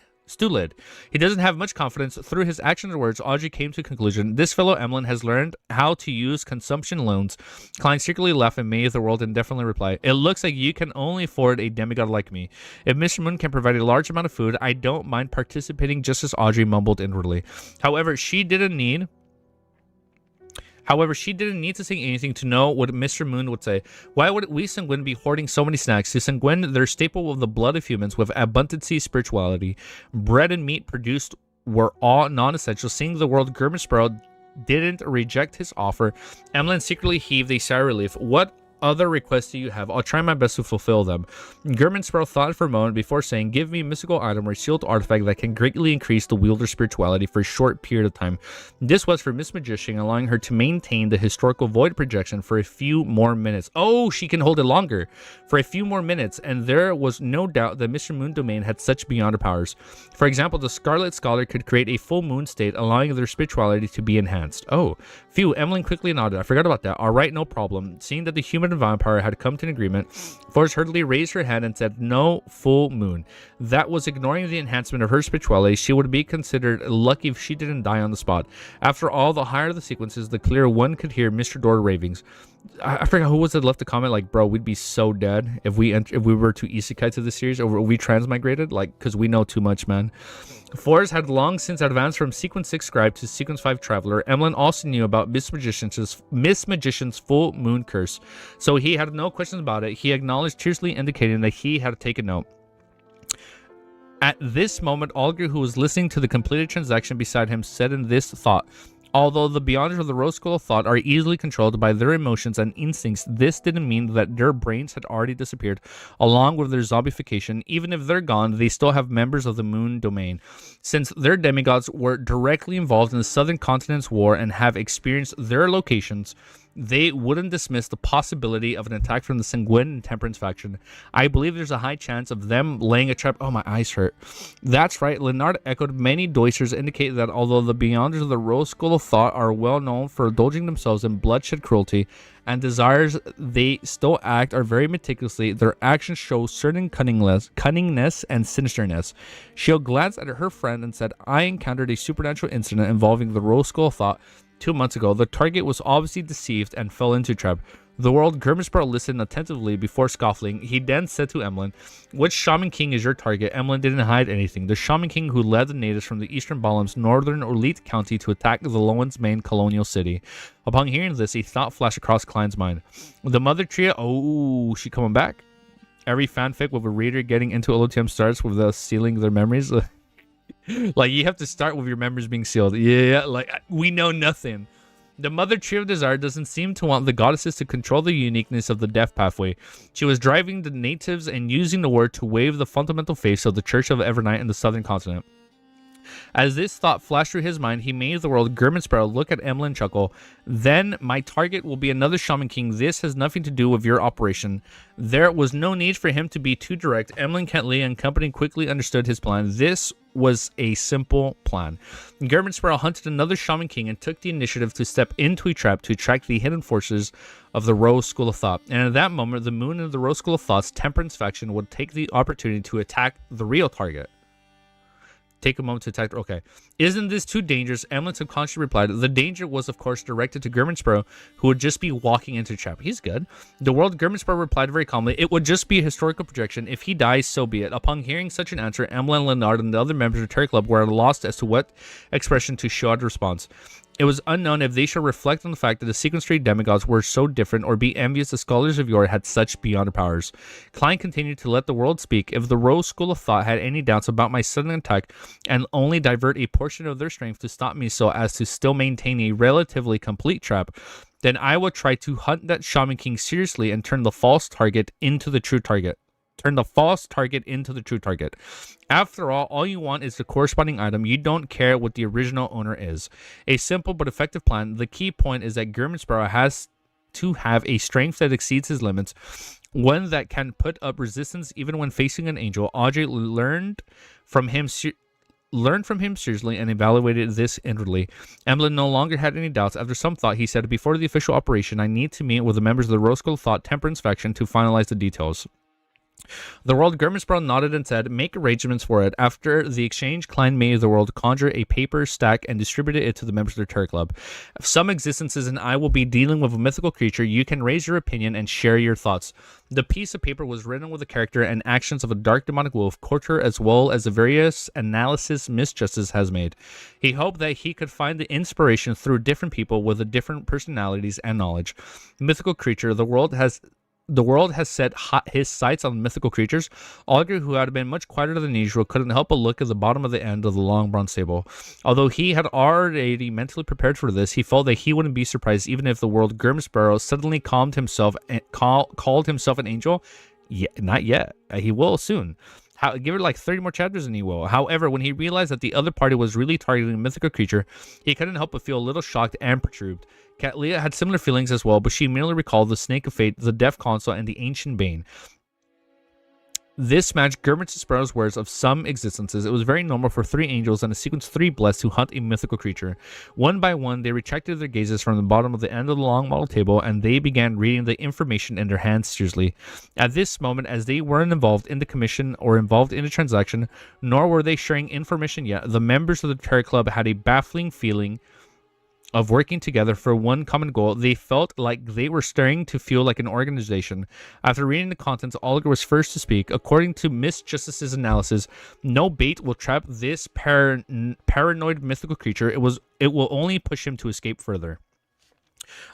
He doesn't have much confidence. Through his actions and words, Audrey came to a conclusion. This fellow Emlyn has learned how to use consumption loans. Klein secretly laughed and made the world indefinitely reply, "It looks like you can only afford a demigod like me. If Mr. Moon can provide a large amount of food, I don't mind participating," just as Audrey mumbled inwardly. However, she didn't need to say anything to know what Mr. Moon would say. Why would we Sanguine be hoarding so many snacks? To Sanguine, they're staple of the blood of humans with abundancy spirituality. Bread and meat produced were all non-essential. Seeing the world, Germansborough didn't reject his offer. Emlyn secretly heaved a sigh of relief. "What other requests do you have? I'll try my best to fulfill them." Germansborough thought for a moment before saying, "Give me a mystical item or a sealed artifact that can greatly increase the wielder's spirituality for a short period of time." This was for Miss Magician, allowing her to maintain the historical void projection for a few more minutes. Oh, she can hold it longer. For a few more minutes, and there was no doubt that Mr. Moon Domain had such beyond powers. For example, the Scarlet Scholar could create a full moon state, allowing their spirituality to be enhanced. Oh, phew, Emlyn quickly nodded. I forgot about that. All right, no problem. Seeing that the human and vampire had come to an agreement, Forrest hurriedly raised her hand and said, "No full moon." That was ignoring the enhancement of her spirituality. She would be considered lucky if she didn't die on the spot. After all, the higher the sequences, the clearer one could hear Mr. Door ravings. I forgot who was it left a comment like, "Bro, we'd be so dead if we were to isekai to this series, or we transmigrated, like, because we know too much, man." Forrest had long since advanced from Sequence 6 Scribe to Sequence 5 Traveler. Emlyn also knew about Miss Magician's full moon curse, so he had no questions about it. He acknowledged, tearfully indicating that he had taken note. At this moment, Olger, who was listening to the completed transaction beside him, said in this thought, "Although the Beyonders of the Rose School of Thought are easily controlled by their emotions and instincts, this didn't mean that their brains had already disappeared along with their zombification. Even if they're gone, they still have members of the Moon Domain. Since their demigods were directly involved in the Southern Continent's war and have experienced their locations, they wouldn't dismiss the possibility of an attack from the Sanguine and Temperance faction. I believe there's a high chance of them laying a trap." Oh, my eyes hurt. That's right. Leonard echoed. Many Doisters indicate that although the Beyonders of the Rose School of Thought are well known for indulging themselves in bloodshed cruelty and desires they still act are very meticulously, their actions show certain cunningness and sinisterness. She'll glanced at her friend and said, "I encountered a supernatural incident involving the Rose School of Thought 2 months ago. The target was obviously deceived and fell into trap." The world Grimmisborough listened attentively before scoffing. He then said to Emlyn, "Which Shaman King is your target?" Emlyn didn't hide anything. The Shaman King who led the natives from the Eastern Balam's northern Orleat County to attack the Lowen's main colonial city. Upon hearing this, a thought flashed across Klein's mind. The Mother Tria, oh, she coming back? Every fanfic with a reader getting into LOTM starts with us sealing their memories. Like, you have to start with your memories being sealed. Yeah, like, we know nothing. The Mother Tree of Desire doesn't seem to want the goddesses to control the uniqueness of the death pathway. She was driving the natives and using the word to wave the fundamental faith of the Church of Evernight in the Southern Continent. As this thought flashed through his mind, he made the world Grimmisborough look at Emlyn and chuckle. "Then my target will be another Shaman King. This has nothing to do with your operation." There was no need for him to be too direct. Emlyn, Kentley, and company quickly understood his plan. This was a simple plan. Grimmisborough hunted another Shaman King and took the initiative to step into a trap to attract the hidden forces of the Rose School of Thought. And at that moment, the Moon of the Rose School of Thought's Temperance faction would take the opportunity to attack the real target. Take a moment to attack. Okay. "Isn't this too dangerous?" Emlyn subconsciously replied. The danger was, of course, directed to Grimmisborough, who would just be walking into a trap. He's good. The world Grimmisborough replied very calmly, "It would just be a historical projection. If he dies, so be it." Upon hearing such an answer, Emlyn, Leonard, and the other members of the Terry Club were lost as to what expression to show out response. It was unknown if they should reflect on the fact that the Sequence 3 demigods were so different, or be envious the scholars of yore had such beyond powers. Klein continued to let the world speak. "If the Rose School of Thought had any doubts about my sudden attack and only divert a portion of their strength to stop me so as to still maintain a relatively complete trap, then I would try to hunt that Shaman King seriously and turn the false target into the true target. After all you want is the corresponding item. You don't care what the original owner is." A simple but effective plan. The key point is that Grimmisborough has to have a strength that exceeds his limits, one that can put up resistance even when facing an angel. Audrey learned from him seriously and evaluated this inwardly. Emlyn no longer had any doubts. After some thought, he said, "Before the official operation, I need to meet with the members of the Rose School of Thought Temperance faction to finalize the details." The world Grimmisborough nodded and said, "Make arrangements for it." After the exchange, Klein made the world conjure a paper stack and distributed it to the members of the Terror Club. "Some existences and I will be dealing with a mythical creature. You can raise your opinion and share your thoughts." The piece of paper was written with the character and actions of a dark demonic wolf, Corter, as well as the various analysis Misjustice has made. He hoped that he could find the inspiration through different people with the different personalities and knowledge. Mythical creature. The world has set his sights on mythical creatures. Olger, who had been much quieter than usual, couldn't help but look at the bottom of the end of the long bronze table. Although he had already mentally prepared for this, he felt that he wouldn't be surprised even if the world Grimmisborough suddenly called himself an angel. Not yet. He will soon. Give it like 30 more chapters and he will. However, when he realized that the other party was really targeting a mythical creature, he couldn't help but feel a little shocked and perturbed. Katlia had similar feelings as well, but she merely recalled the Snake of Fate, the Death Console, and the Ancient Bane. This matched Gurmit's Sparrow's words of some existences. It was very normal for 3 angels and a sequence 3 blessed to hunt a mythical creature. One by one, they retracted their gazes from the bottom of the end of the long model table, and they began reading the information in their hands seriously. At this moment, as they weren't involved in the commission or involved in the transaction, nor were they sharing information yet, the members of the Terror Club had a baffling feeling of working together for one common goal. They felt like they were starting to feel like an organization. After reading the contents, Oliver was first to speak. According to Miss Justice's analysis, no bait will trap this paranoid mythical creature. It will only push him to escape further.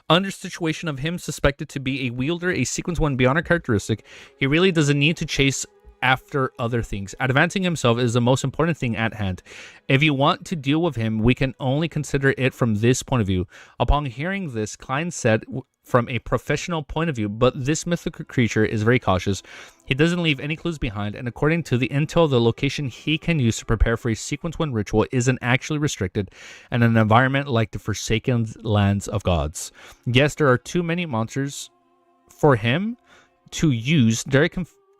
Under the situation of him suspected to be a wielder, a sequence 1 beyond a characteristic, he really doesn't need to chase after other things. Advancing himself is the most important thing at hand. If you want to deal with him, we can only consider it from this point of view. Upon hearing this, Klein said from a professional point of view, but this mythical creature is very cautious. He doesn't leave any clues behind, and according to the intel, the location he can use to prepare for a sequence 1 ritual isn't actually restricted in an environment like the Forsaken Lands of Gods. Yes, there are too many monsters for him to use.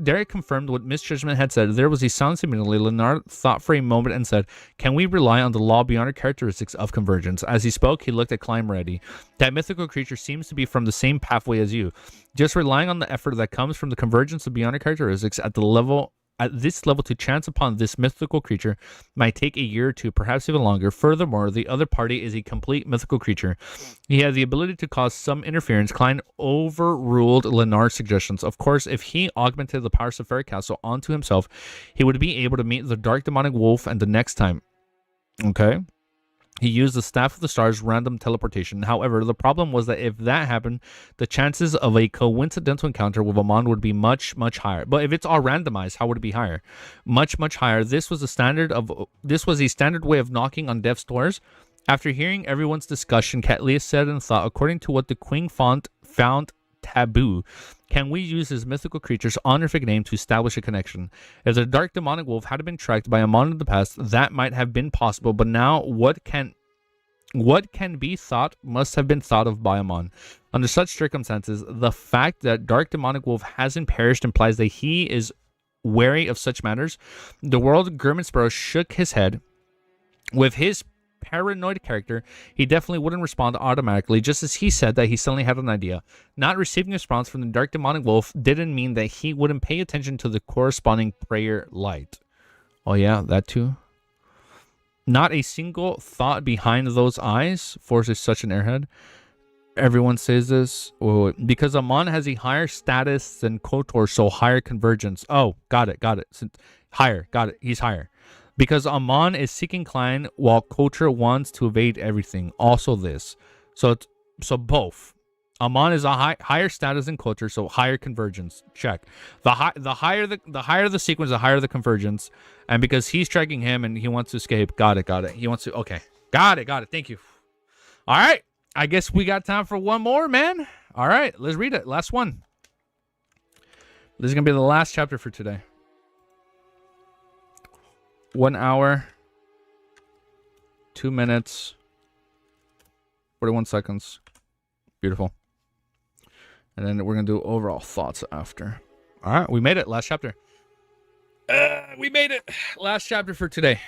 Derek confirmed what Miss Judgment had said. There was a silence immediately. Leonard thought for a moment and said, "Can we rely on the law beyond our characteristics of convergence?" As he spoke, he looked at Klein ready. That mythical creature seems to be from the same pathway as you. Just relying on the effort that comes from the convergence of beyond our characteristics at this level to chance upon this mythical creature might take a year or two, perhaps even longer. Furthermore, the other party is a complete mythical creature. He had the ability to cause some interference. Klein overruled Lenard's suggestions. Of course, if he augmented the powers of Fairy Castle onto himself, he would be able to meet the Dark Demonic Wolf and the next time. Okay? He used the Staff of the Stars random teleportation. However, the problem was that if that happened, the chances of a coincidental encounter with Amon would be much, much higher. But if it's all randomized, how would it be higher? Much, much higher. This was a standard way of knocking on death's doors. After hearing everyone's discussion, Catlia said and thought, according to what the Queen found taboo, can we use his mythical creature's honorific name to establish a connection? If the Dark Demonic Wolf had been tracked by Amon in the past, that might have been possible, but now what can be thought must have been thought of by Amon. Under such circumstances, the fact that Dark Demonic Wolf hasn't perished implies that he is wary of such matters. The world Gurman Sparrow shook his head. With his paranoid character, he definitely wouldn't respond automatically, just as he said that he suddenly had an idea. Not receiving a response from the Dark Demonic Wolf didn't mean that he wouldn't pay attention to the corresponding prayer light. Oh yeah, that too. Not a single thought behind those eyes. Force is such an airhead. Everyone says this. Oh, because Amon has a higher status than KOTOR, so higher convergence. Oh, got it. Higher, got it. He's higher. Because Amon is seeking Klein while KOTOR wants to evade everything. Also this. So both. Amon is a higher status than KOTOR, so higher convergence. Check. The higher the sequence, the higher the convergence. And because he's tracking him and he wants to escape. Got it. He wants to. Okay. Got it. Thank you. All right. I guess we got time for one more, man. All right. Let's read it. Last one. This is going to be the last chapter for today. 1 hour, 2 minutes, 41 seconds. Beautiful. And then we're going to do overall thoughts after. All right, we made it. Last chapter. We made it. Last chapter for today.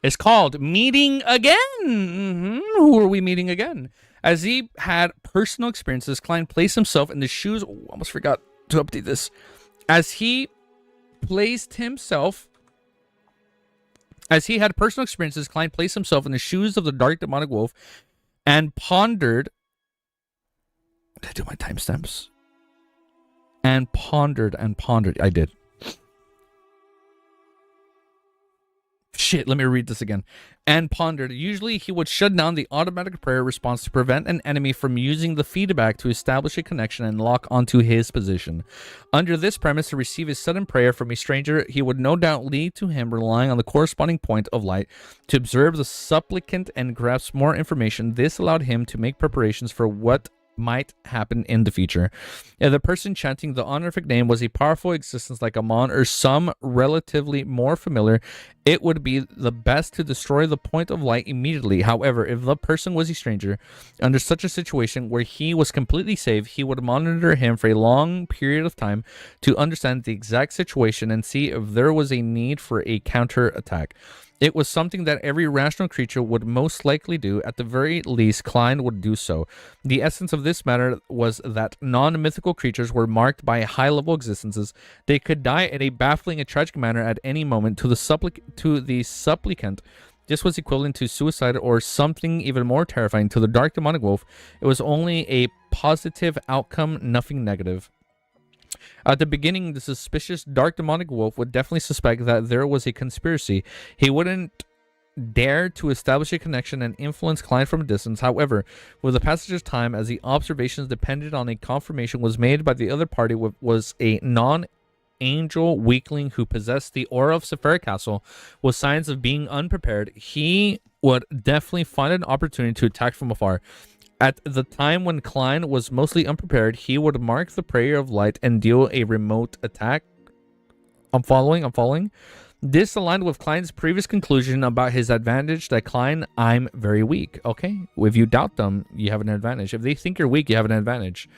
It's called Meeting Again. Who are we meeting again? As he had personal experiences, Klein placed himself in the shoes. Oh, almost forgot to update this. As he had personal experiences, Klein placed himself in the shoes of the Dark Demonic Wolf and pondered. Did I do my timestamps? And pondered. I did. Shit, let me read this again. And pondered. Usually he would shut down the automatic prayer response to prevent an enemy from using the feedback to establish a connection and lock onto his position. Under this premise, to receive a sudden prayer from a stranger, he would no doubt lead to him relying on the corresponding point of light to observe the supplicant and grasp more information. This allowed him to make preparations for what might happen in the future. If the person chanting the honorific name was a powerful existence like Amon or some relatively more familiar, it would be the best to destroy the point of light immediately. However, if the person was a stranger, under such a situation where he was completely safe, he would monitor him for a long period of time to understand the exact situation and see if there was a need for a counter attack. It was something that every rational creature would most likely do. At the very least, Klein would do so. The essence of this matter was that non-mythical creatures were marked by high-level existences. They could die in a baffling and tragic manner at any moment. To the supplicant, this was equivalent to suicide or something even more terrifying. To the dark demonic wolf, it was only a positive outcome, nothing negative. At the beginning, the suspicious dark demonic wolf would definitely suspect that there was a conspiracy. He wouldn't dare to establish a connection and influence Klein from a distance. However, with the passage of time, as the observations depended on a confirmation was made by the other party, was a non-angel weakling who possessed the aura of Sephira Castle with signs of being unprepared, he would definitely find an opportunity to attack from afar. At the time when Klein was mostly unprepared, he would mark the prayer of light and deal a remote attack. I'm following. This aligned with Klein's previous conclusion about his advantage that Klein, I'm very weak. Okay, if you doubt them, you have an advantage. If they think you're weak, you have an advantage.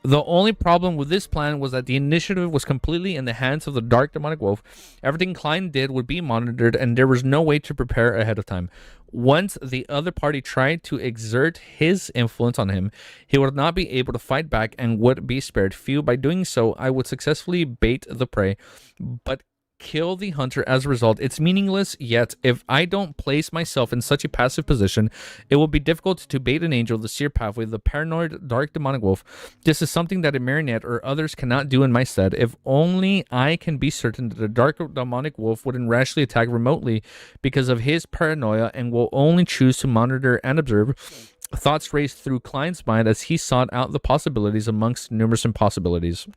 The only problem with this plan was that the initiative was completely in the hands of the dark demonic wolf. Everything Klein did would be monitored, and there was no way to prepare ahead of time. Once the other party tried to exert his influence on him, he would not be able to fight back and would be spared few. By doing so, I would successfully bait the prey, but kill the hunter as a result. It's meaningless, yet if I don't place myself in such a passive position, it will be difficult to bait an angel of the seer pathway, the paranoid dark demonic wolf. This is something that a marionette or others cannot do in my stead. If only I can be certain that the dark demonic wolf wouldn't rashly attack remotely because of his paranoia and will only choose to monitor and observe. Thoughts raced through Klein's mind as he sought out the possibilities amongst numerous impossibilities.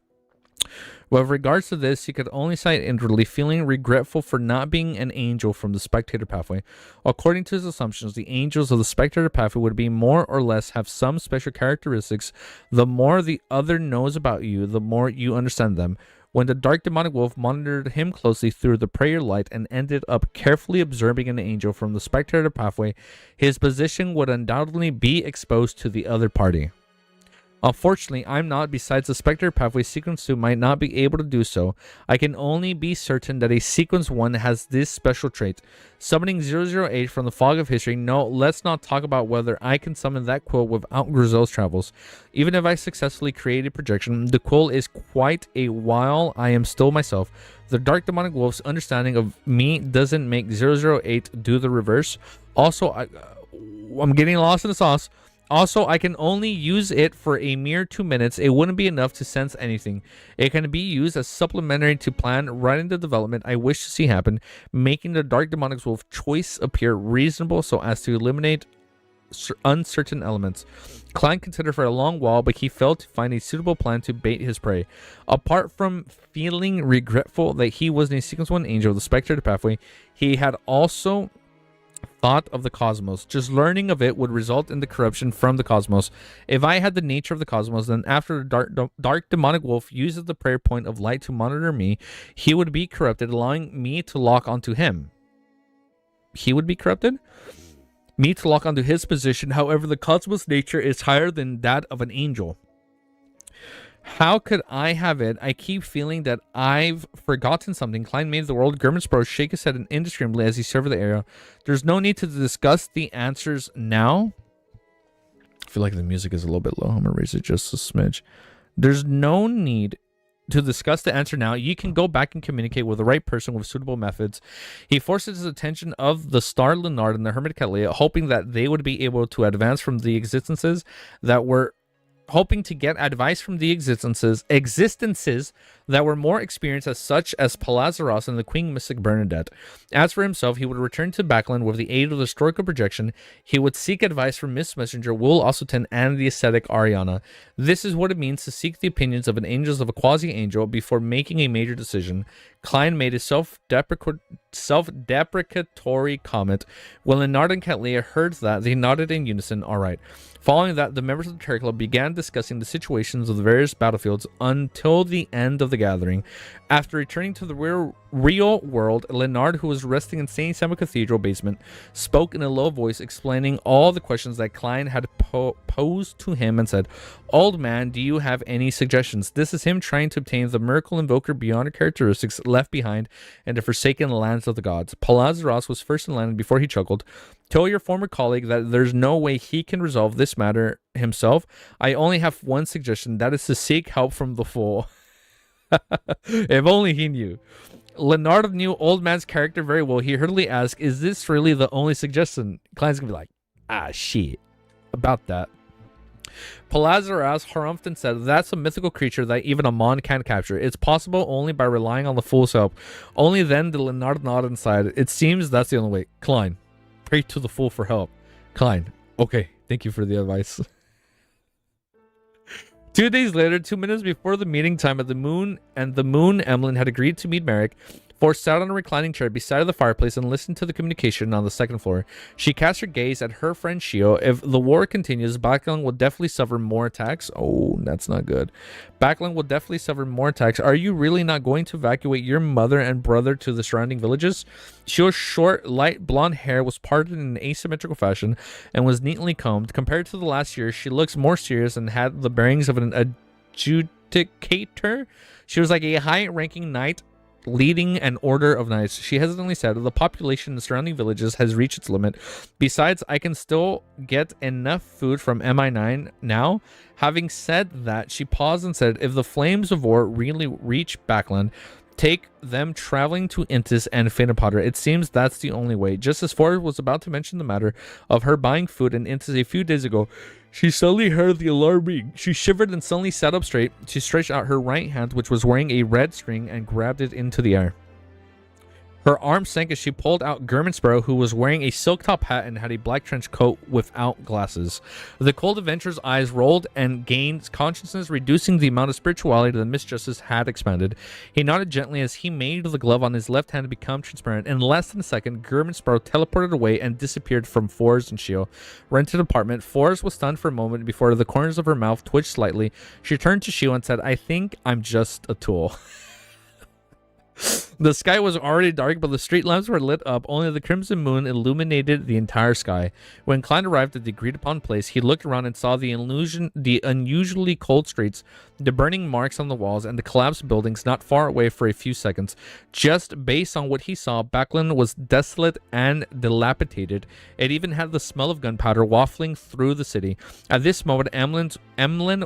With regards to this, he could only sigh inwardly, feeling regretful for not being an angel from the spectator pathway. According to his assumptions, the angels of the spectator pathway would be more or less have some special characteristics. The more the other knows about you, the more you understand them. When the dark demonic wolf monitored him closely through the prayer light and ended up carefully observing an angel from the spectator pathway, his position would undoubtedly be exposed to the other party. Unfortunately, I'm not. Besides, the Spectre Pathway Sequence 2 might not be able to do so. I can only be certain that a Sequence 1 has this special trait. Summoning 008 from the fog of history. No, let's not talk about whether I can summon that quill without Grizel's travels. Even if I successfully create a projection, the quill is quite a while I am still myself. The Dark Demonic Wolf's understanding of me doesn't make 008 do the reverse. Also, I'm getting lost in the sauce. Also, I can only use it for a mere 2 minutes. It wouldn't be enough to sense anything. It can be used as supplementary to plan right in the development I wish to see happen, making the Dark Demonic Wolf choice appear reasonable so as to eliminate uncertain elements. Klein considered for a long while, but he failed to find a suitable plan to bait his prey. Apart from feeling regretful that he wasn't a Sequence 1 angel of the Spectre Pathway, he had also thought of the cosmos. Just learning of it would result in the corruption from the cosmos. If I had the nature of the cosmos, then after the dark demonic wolf uses the prayer point of light to monitor me, he would be corrupted, allowing me to lock onto him. He would be corrupted? Me to lock onto his position. However, the cosmos nature is higher than that of an angel. How could I have it? I keep feeling that I've forgotten something. Klein made the world. German's Bro shake his head indiscriminately as he surveyed the area. There's no need to discuss the answers now. I feel like the music is a little bit low. I'm going to raise it just a smidge. There's no need to discuss the answer now. You can go back and communicate with the right person with suitable methods. He forces his attention of the Star Leonard and the Hermit Catalea, hoping that they would be able to advance from the existences that were hoping to get advice from the existences that were more experienced as such as Palazaros and the Queen Mystic Bernadette. As for himself, he would return to Backland with the aid of the historical projection. He would seek advice from Miss Messenger, Will Osutin, and the ascetic Ariana. This is what it means to seek the opinions of an angel of a quasi-angel before making a major decision. Klein made a self-deprecatory self-deprecatory comment. When Leonard and Cattleya heard that, they nodded in unison, all right. Following that, the members of the Terror Club began discussing the situations of the various battlefields until the end of the gathering. After returning to the real world, Leonard, who was resting in St. Samuel Cathedral basement, spoke in a low voice, explaining all the questions that Klein had posed to him and said, "Old man, do you have any suggestions?" This is him trying to obtain the miracle invoker beyond characteristics left behind in the forsaken lands of the gods. Palazaros was first in line before he chuckled. Tell your former colleague that there's no way he can resolve this matter himself. I only have one suggestion, that is to seek help from the fool. If only he knew. Leonard knew old man's character very well. He hurriedly asked, "Is this really the only suggestion?" Klein's gonna be like, "Ah, shit. About that." Palazaras harumphed and said, "That's a mythical creature that even a Mon can't capture. It's possible only by relying on the fool's help." Only then did Leonard nod inside. It seems that's the only way. Klein, pray to the fool for help. Klein, okay, thank you for the advice. 2 days later, 2 minutes before the meeting time at the Moon, Emlyn had agreed to meet Merrick. Forrest sat on a reclining chair beside the fireplace and listened to the communication on the second floor. She cast her gaze at her friend Shio. If the war continues, Baklang will definitely suffer more attacks. Oh, that's not good. Baklang will definitely suffer more attacks. Are you really not going to evacuate your mother and brother to the surrounding villages? Shio's short, light blonde hair was parted in an asymmetrical fashion and was neatly combed. Compared to the last year, she looks more serious and had the bearings of an adjudicator. She was like a high-ranking knight leading an order of knights. She hesitantly said, "The population in the surrounding villages has reached its limit. Besides, I can still get enough food from MI9 now." Having said that, she paused and said, "If the flames of war really reach Backland, take them traveling to Intis and Phaenopotter. It seems that's the only way." Just as Ford was about to mention the matter of her buying food in Intis a few days ago, she suddenly heard the alarm ring. She shivered and suddenly sat up straight. She stretched out her right hand, which was wearing a red string, and grabbed it into the air. Her arm sank as she pulled out German Sparrow, who was wearing a silk top hat and had a black trench coat without glasses. The cold adventurer's eyes rolled and gained consciousness, reducing the amount of spirituality the Miss Justice had expanded. He nodded gently as he made the glove on his left hand become transparent. In less than a second, German Sparrow teleported away and disappeared from Forrest and Shio. Rented apartment. Forrest was stunned for a moment before the corners of her mouth twitched slightly. She turned to Shio and said, "I think I'm just a tool." The sky was already dark, but the street lamps were lit up. Only the crimson moon illuminated the entire sky. When Klein arrived at the agreed-upon place, he looked around and saw the unusually cold streets, the burning marks on the walls, and the collapsed buildings not far away for a few seconds. Just based on what he saw, Backland was desolate and dilapidated. It even had the smell of gunpowder wafting through the city. At this moment, Emlyn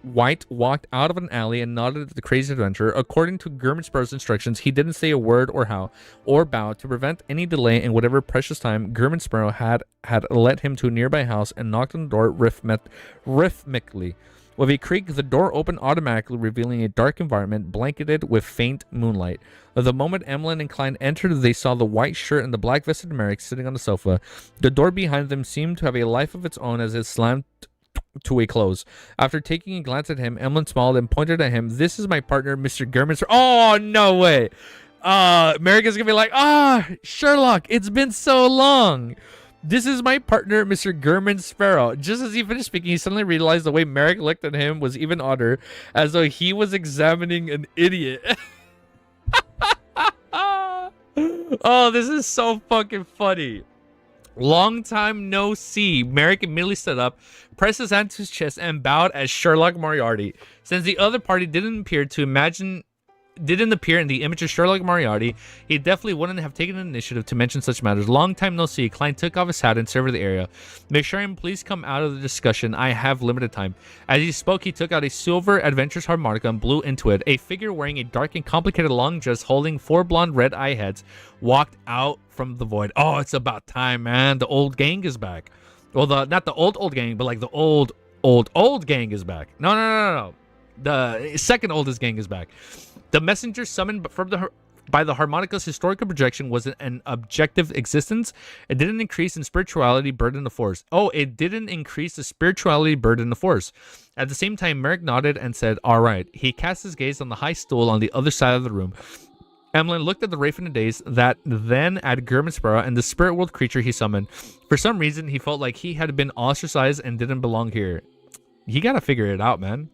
White walked out of an alley and nodded at the crazy adventurer. According to German Sparrow's instructions, he didn't say a word or bow. To prevent any delay in whatever precious time, German Sparrow had led him to a nearby house and knocked on the door rhythmically. With a creak, the door opened automatically, revealing a dark environment blanketed with faint moonlight. The moment Emlyn and Klein entered, they saw the white shirt and the black-vested Merrick sitting on the sofa. The door behind them seemed to have a life of its own as it slammed to a close. After taking a glance at him, Emlyn smiled and pointed at him. "This is my partner, Mr. German." Oh, no way. Merrick is gonna be like, Sherlock, it's been so long. "This is my partner, Mr. German Sparrow." Just as he finished speaking, he suddenly realized the way Merrick looked at him was even odder, as though he was examining an idiot. Oh, this is so fucking funny. "Long time no see." Merrick immediately stood up, pressed his hand to his chest, and bowed as Sherlock Moriarty. Since the other party didn't appear in the image of Sherlock Moriarty, he definitely wouldn't have taken an initiative to mention such matters. "Long time no see." Klein took off his hat and surveyed the area. "Make sure and please come out of the discussion. I have limited time." As he spoke, he took out a silver adventurer's harmonica and blew into it. A figure wearing a dark and complicated long dress holding 4 blonde red eye heads walked out from the void. Oh, it's about time, man. The old gang is back. Well, not the old gang, but like the old gang is back. No. The second oldest gang is back. The messenger summoned by the harmonica's historical projection was an objective existence. It didn't increase in spirituality burden the force. Oh, it didn't increase the spirituality burden the force. At the same time, Merrick nodded and said, "All right." He cast his gaze on the high stool on the other side of the room. Emlyn looked at the Wraith in a daze, that then at Germansborough and the spirit world creature he summoned. For some reason, he felt like he had been ostracized and didn't belong here. You gotta figure it out, man.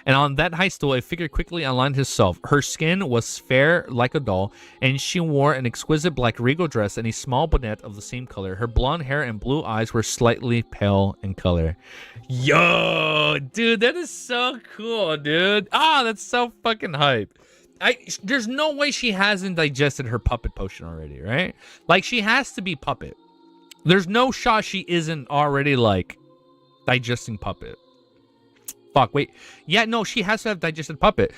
And on that high stool, a figure quickly aligned herself. Her skin was fair like a doll, and she wore an exquisite black regal dress and a small bonnet of the same color. Her blonde hair and blue eyes were slightly pale in color. Yo, dude, that is so cool, dude. Ah, that's so fucking hype. There's no way she hasn't digested her puppet potion already, right? Like, she has to be puppet. There's no shot she isn't already, like, digesting puppet. Fuck, wait. Yeah, no, she has to have digested puppet.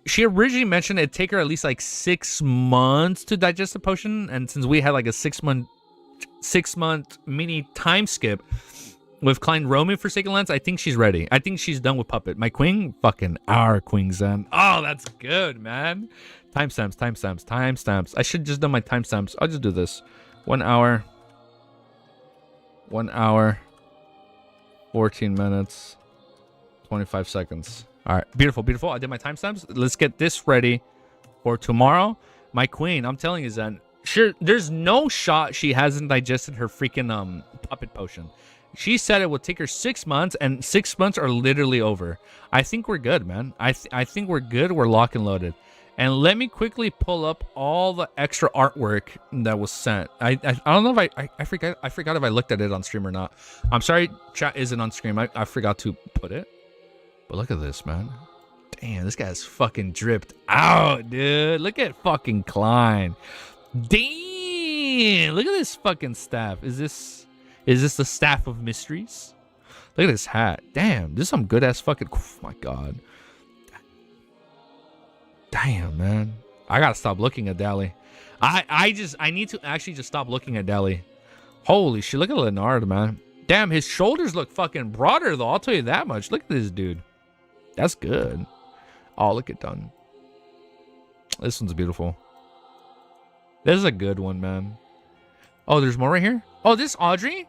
She originally mentioned it'd take her at least, like, 6 months to digest the potion, and since we had, like, a 6-month mini time skip with Klein roaming Forsaken Lands, I think she's ready. I think she's done with puppet. My queen, fucking our queen zen. Oh, that's good, man. Timestamps, timestamps, timestamps. I should just do my timestamps. I'll just do this. 1 hour. 1 hour. 14 minutes. 25 seconds. All right, beautiful, beautiful. I did my timestamps. Let's get this ready for tomorrow. My queen, I'm telling you, Zen. Sure, there's no shot she hasn't digested her freaking puppet potion. She said it would take her 6 months, and 6 months are literally over. I think we're good, man. I think we're good. We're lock and loaded. And let me quickly pull up all the extra artwork that was sent. I don't know if I forgot if I looked at it on stream or not. I'm sorry, chat isn't on stream. I forgot to put it. But look at this, man. Damn, this guy's fucking dripped out, dude. Look at fucking Klein. Damn, look at this fucking staff. Is this the staff of mysteries? Look at this hat. Damn, this is some good ass fucking. Oh my god. Damn, man. I gotta stop looking at Dali. I need to actually just stop looking at Dali. Holy shit, look at Leonard, man. Damn, his shoulders look fucking broader though. I'll tell you that much. Look at this dude. That's good. Oh, look at done. This one's beautiful. This is a good one, man. Oh, there's more right here? Oh, this Audrey?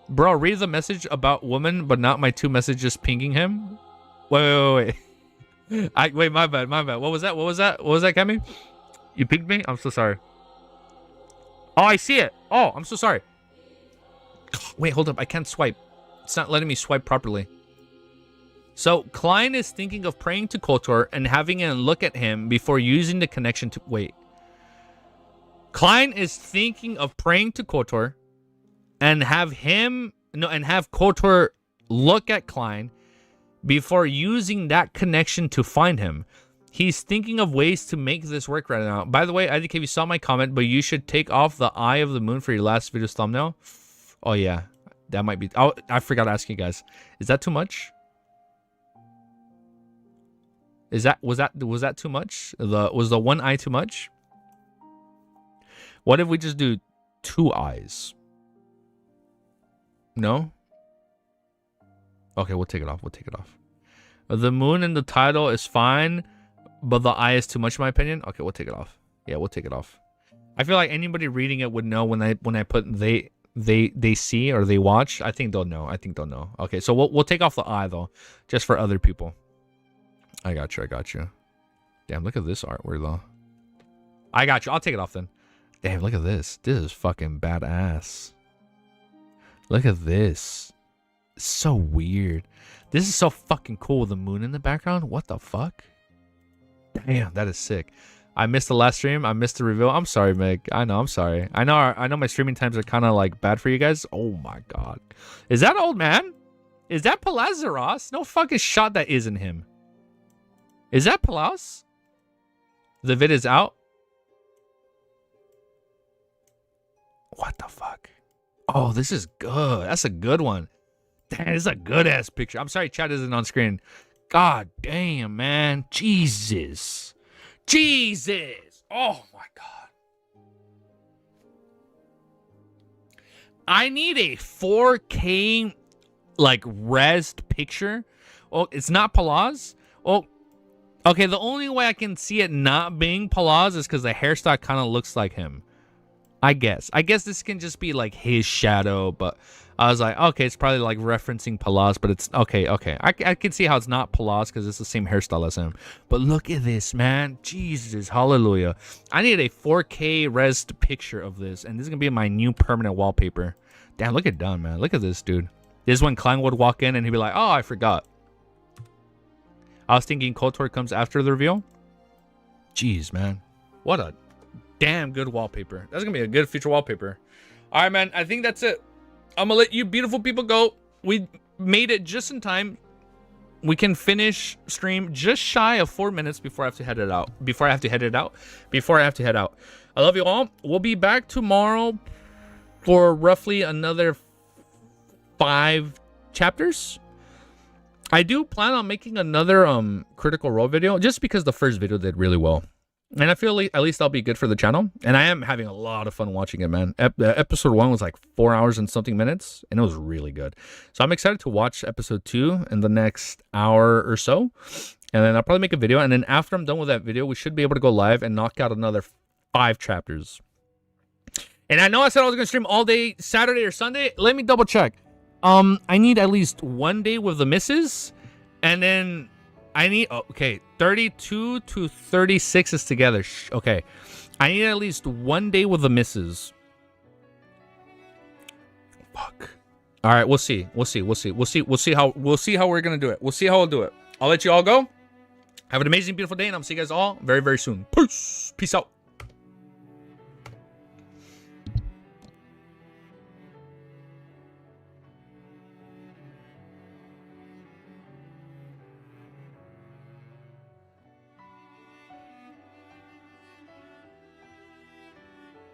Bro, read the message about woman, but not my 2 messages pinging him. Wait. Wait, my bad. What was that, Kemi? You pinged me? I'm so sorry. Oh, I see it. Oh, I'm so sorry. Wait, hold up. I can't swipe. It's not letting me swipe properly. So, Klein is thinking of praying to Kotor and having a look at him before using the connection to... Wait. Klein is thinking of praying to Kotor and have Kotor look at Klein before using that connection to find him. He's thinking of ways to make this work right now. By the way, I think if you saw my comment, but you should take off the eye of the moon for your last video's thumbnail. Oh, yeah. That might be... Oh, I forgot to ask you guys. Is that too much? Was that too much? Was the 1 eye too much? What if we just do 2 eyes? No? Okay, we'll take it off. The moon in the title is fine, but the eye is too much in my opinion. Okay, we'll take it off. Yeah, we'll take it off. I feel like anybody reading it would know when I put they see or they watch. I think they'll know. Okay, so we'll take off the eye though, just for other people. I got you. Damn, look at this artwork though. I got you. I'll take it off then. Damn, look at this. This is fucking badass. Look at this. It's so weird. This is so fucking cool with the moon in the background. What the fuck? Damn, that is sick. I missed the last stream. I missed the reveal. I'm sorry, Meg. I know. I'm sorry. I know my streaming times are kind of like bad for you guys. Oh my god. Is that old man? Is that Palazaros? No fucking shot that isn't him. Is that Palas? The vid is out. What the fuck? Oh, this is good. That's a good one. Damn, this is a good ass picture. I'm sorry chat isn't on screen. God damn, man. Jesus. Oh my god. I need a 4K like resed picture. Oh, it's not Palaz. Oh, okay. The only way I can see it not being Palaz is because the hairstyle kind of looks like him. I guess this can just be like his shadow, but I was like, okay, it's probably like referencing Palas, but it's okay. I can see how it's not Palas because it's the same hairstyle as him. But look at this, man. Jesus, hallelujah. I need a 4K res picture of this, and this is gonna be my new permanent wallpaper. Damn, look at Dunn, man. Look at this dude. This is when Klein would walk in and he'd be like, oh, I forgot. I was thinking KOTOR comes after the reveal. Jeez, man. What a damn good wallpaper. That's going to be a good future wallpaper. All right, man. I think that's it. I'm going to let you beautiful people go. We made it just in time. We can finish stream just shy of 4 minutes before I have to head it out. I love you all. We'll be back tomorrow for roughly another 5 chapters. I do plan on making another Critical Role video just because the first video did really well. And I feel like at least I'll be good for the channel. And I am having a lot of fun watching it, man. Episode 1 was like 4 hours and something minutes, and it was really good. So I'm excited to watch episode 2 in the next hour or so. And then I'll probably make a video. And then after I'm done with that video, we should be able to go live and knock out another 5 chapters. And I know I said I was going to stream all day Saturday or Sunday. Let me double check. I need at least 1 day with the misses, and then I need 32 to 36 is together. Okay, I need at least 1 day with the misses. Fuck. All right, we'll see how we're gonna do it. We'll see how we'll do it. I'll let you all go. Have an amazing, beautiful day, and I'll see you guys all very, very soon. Peace out.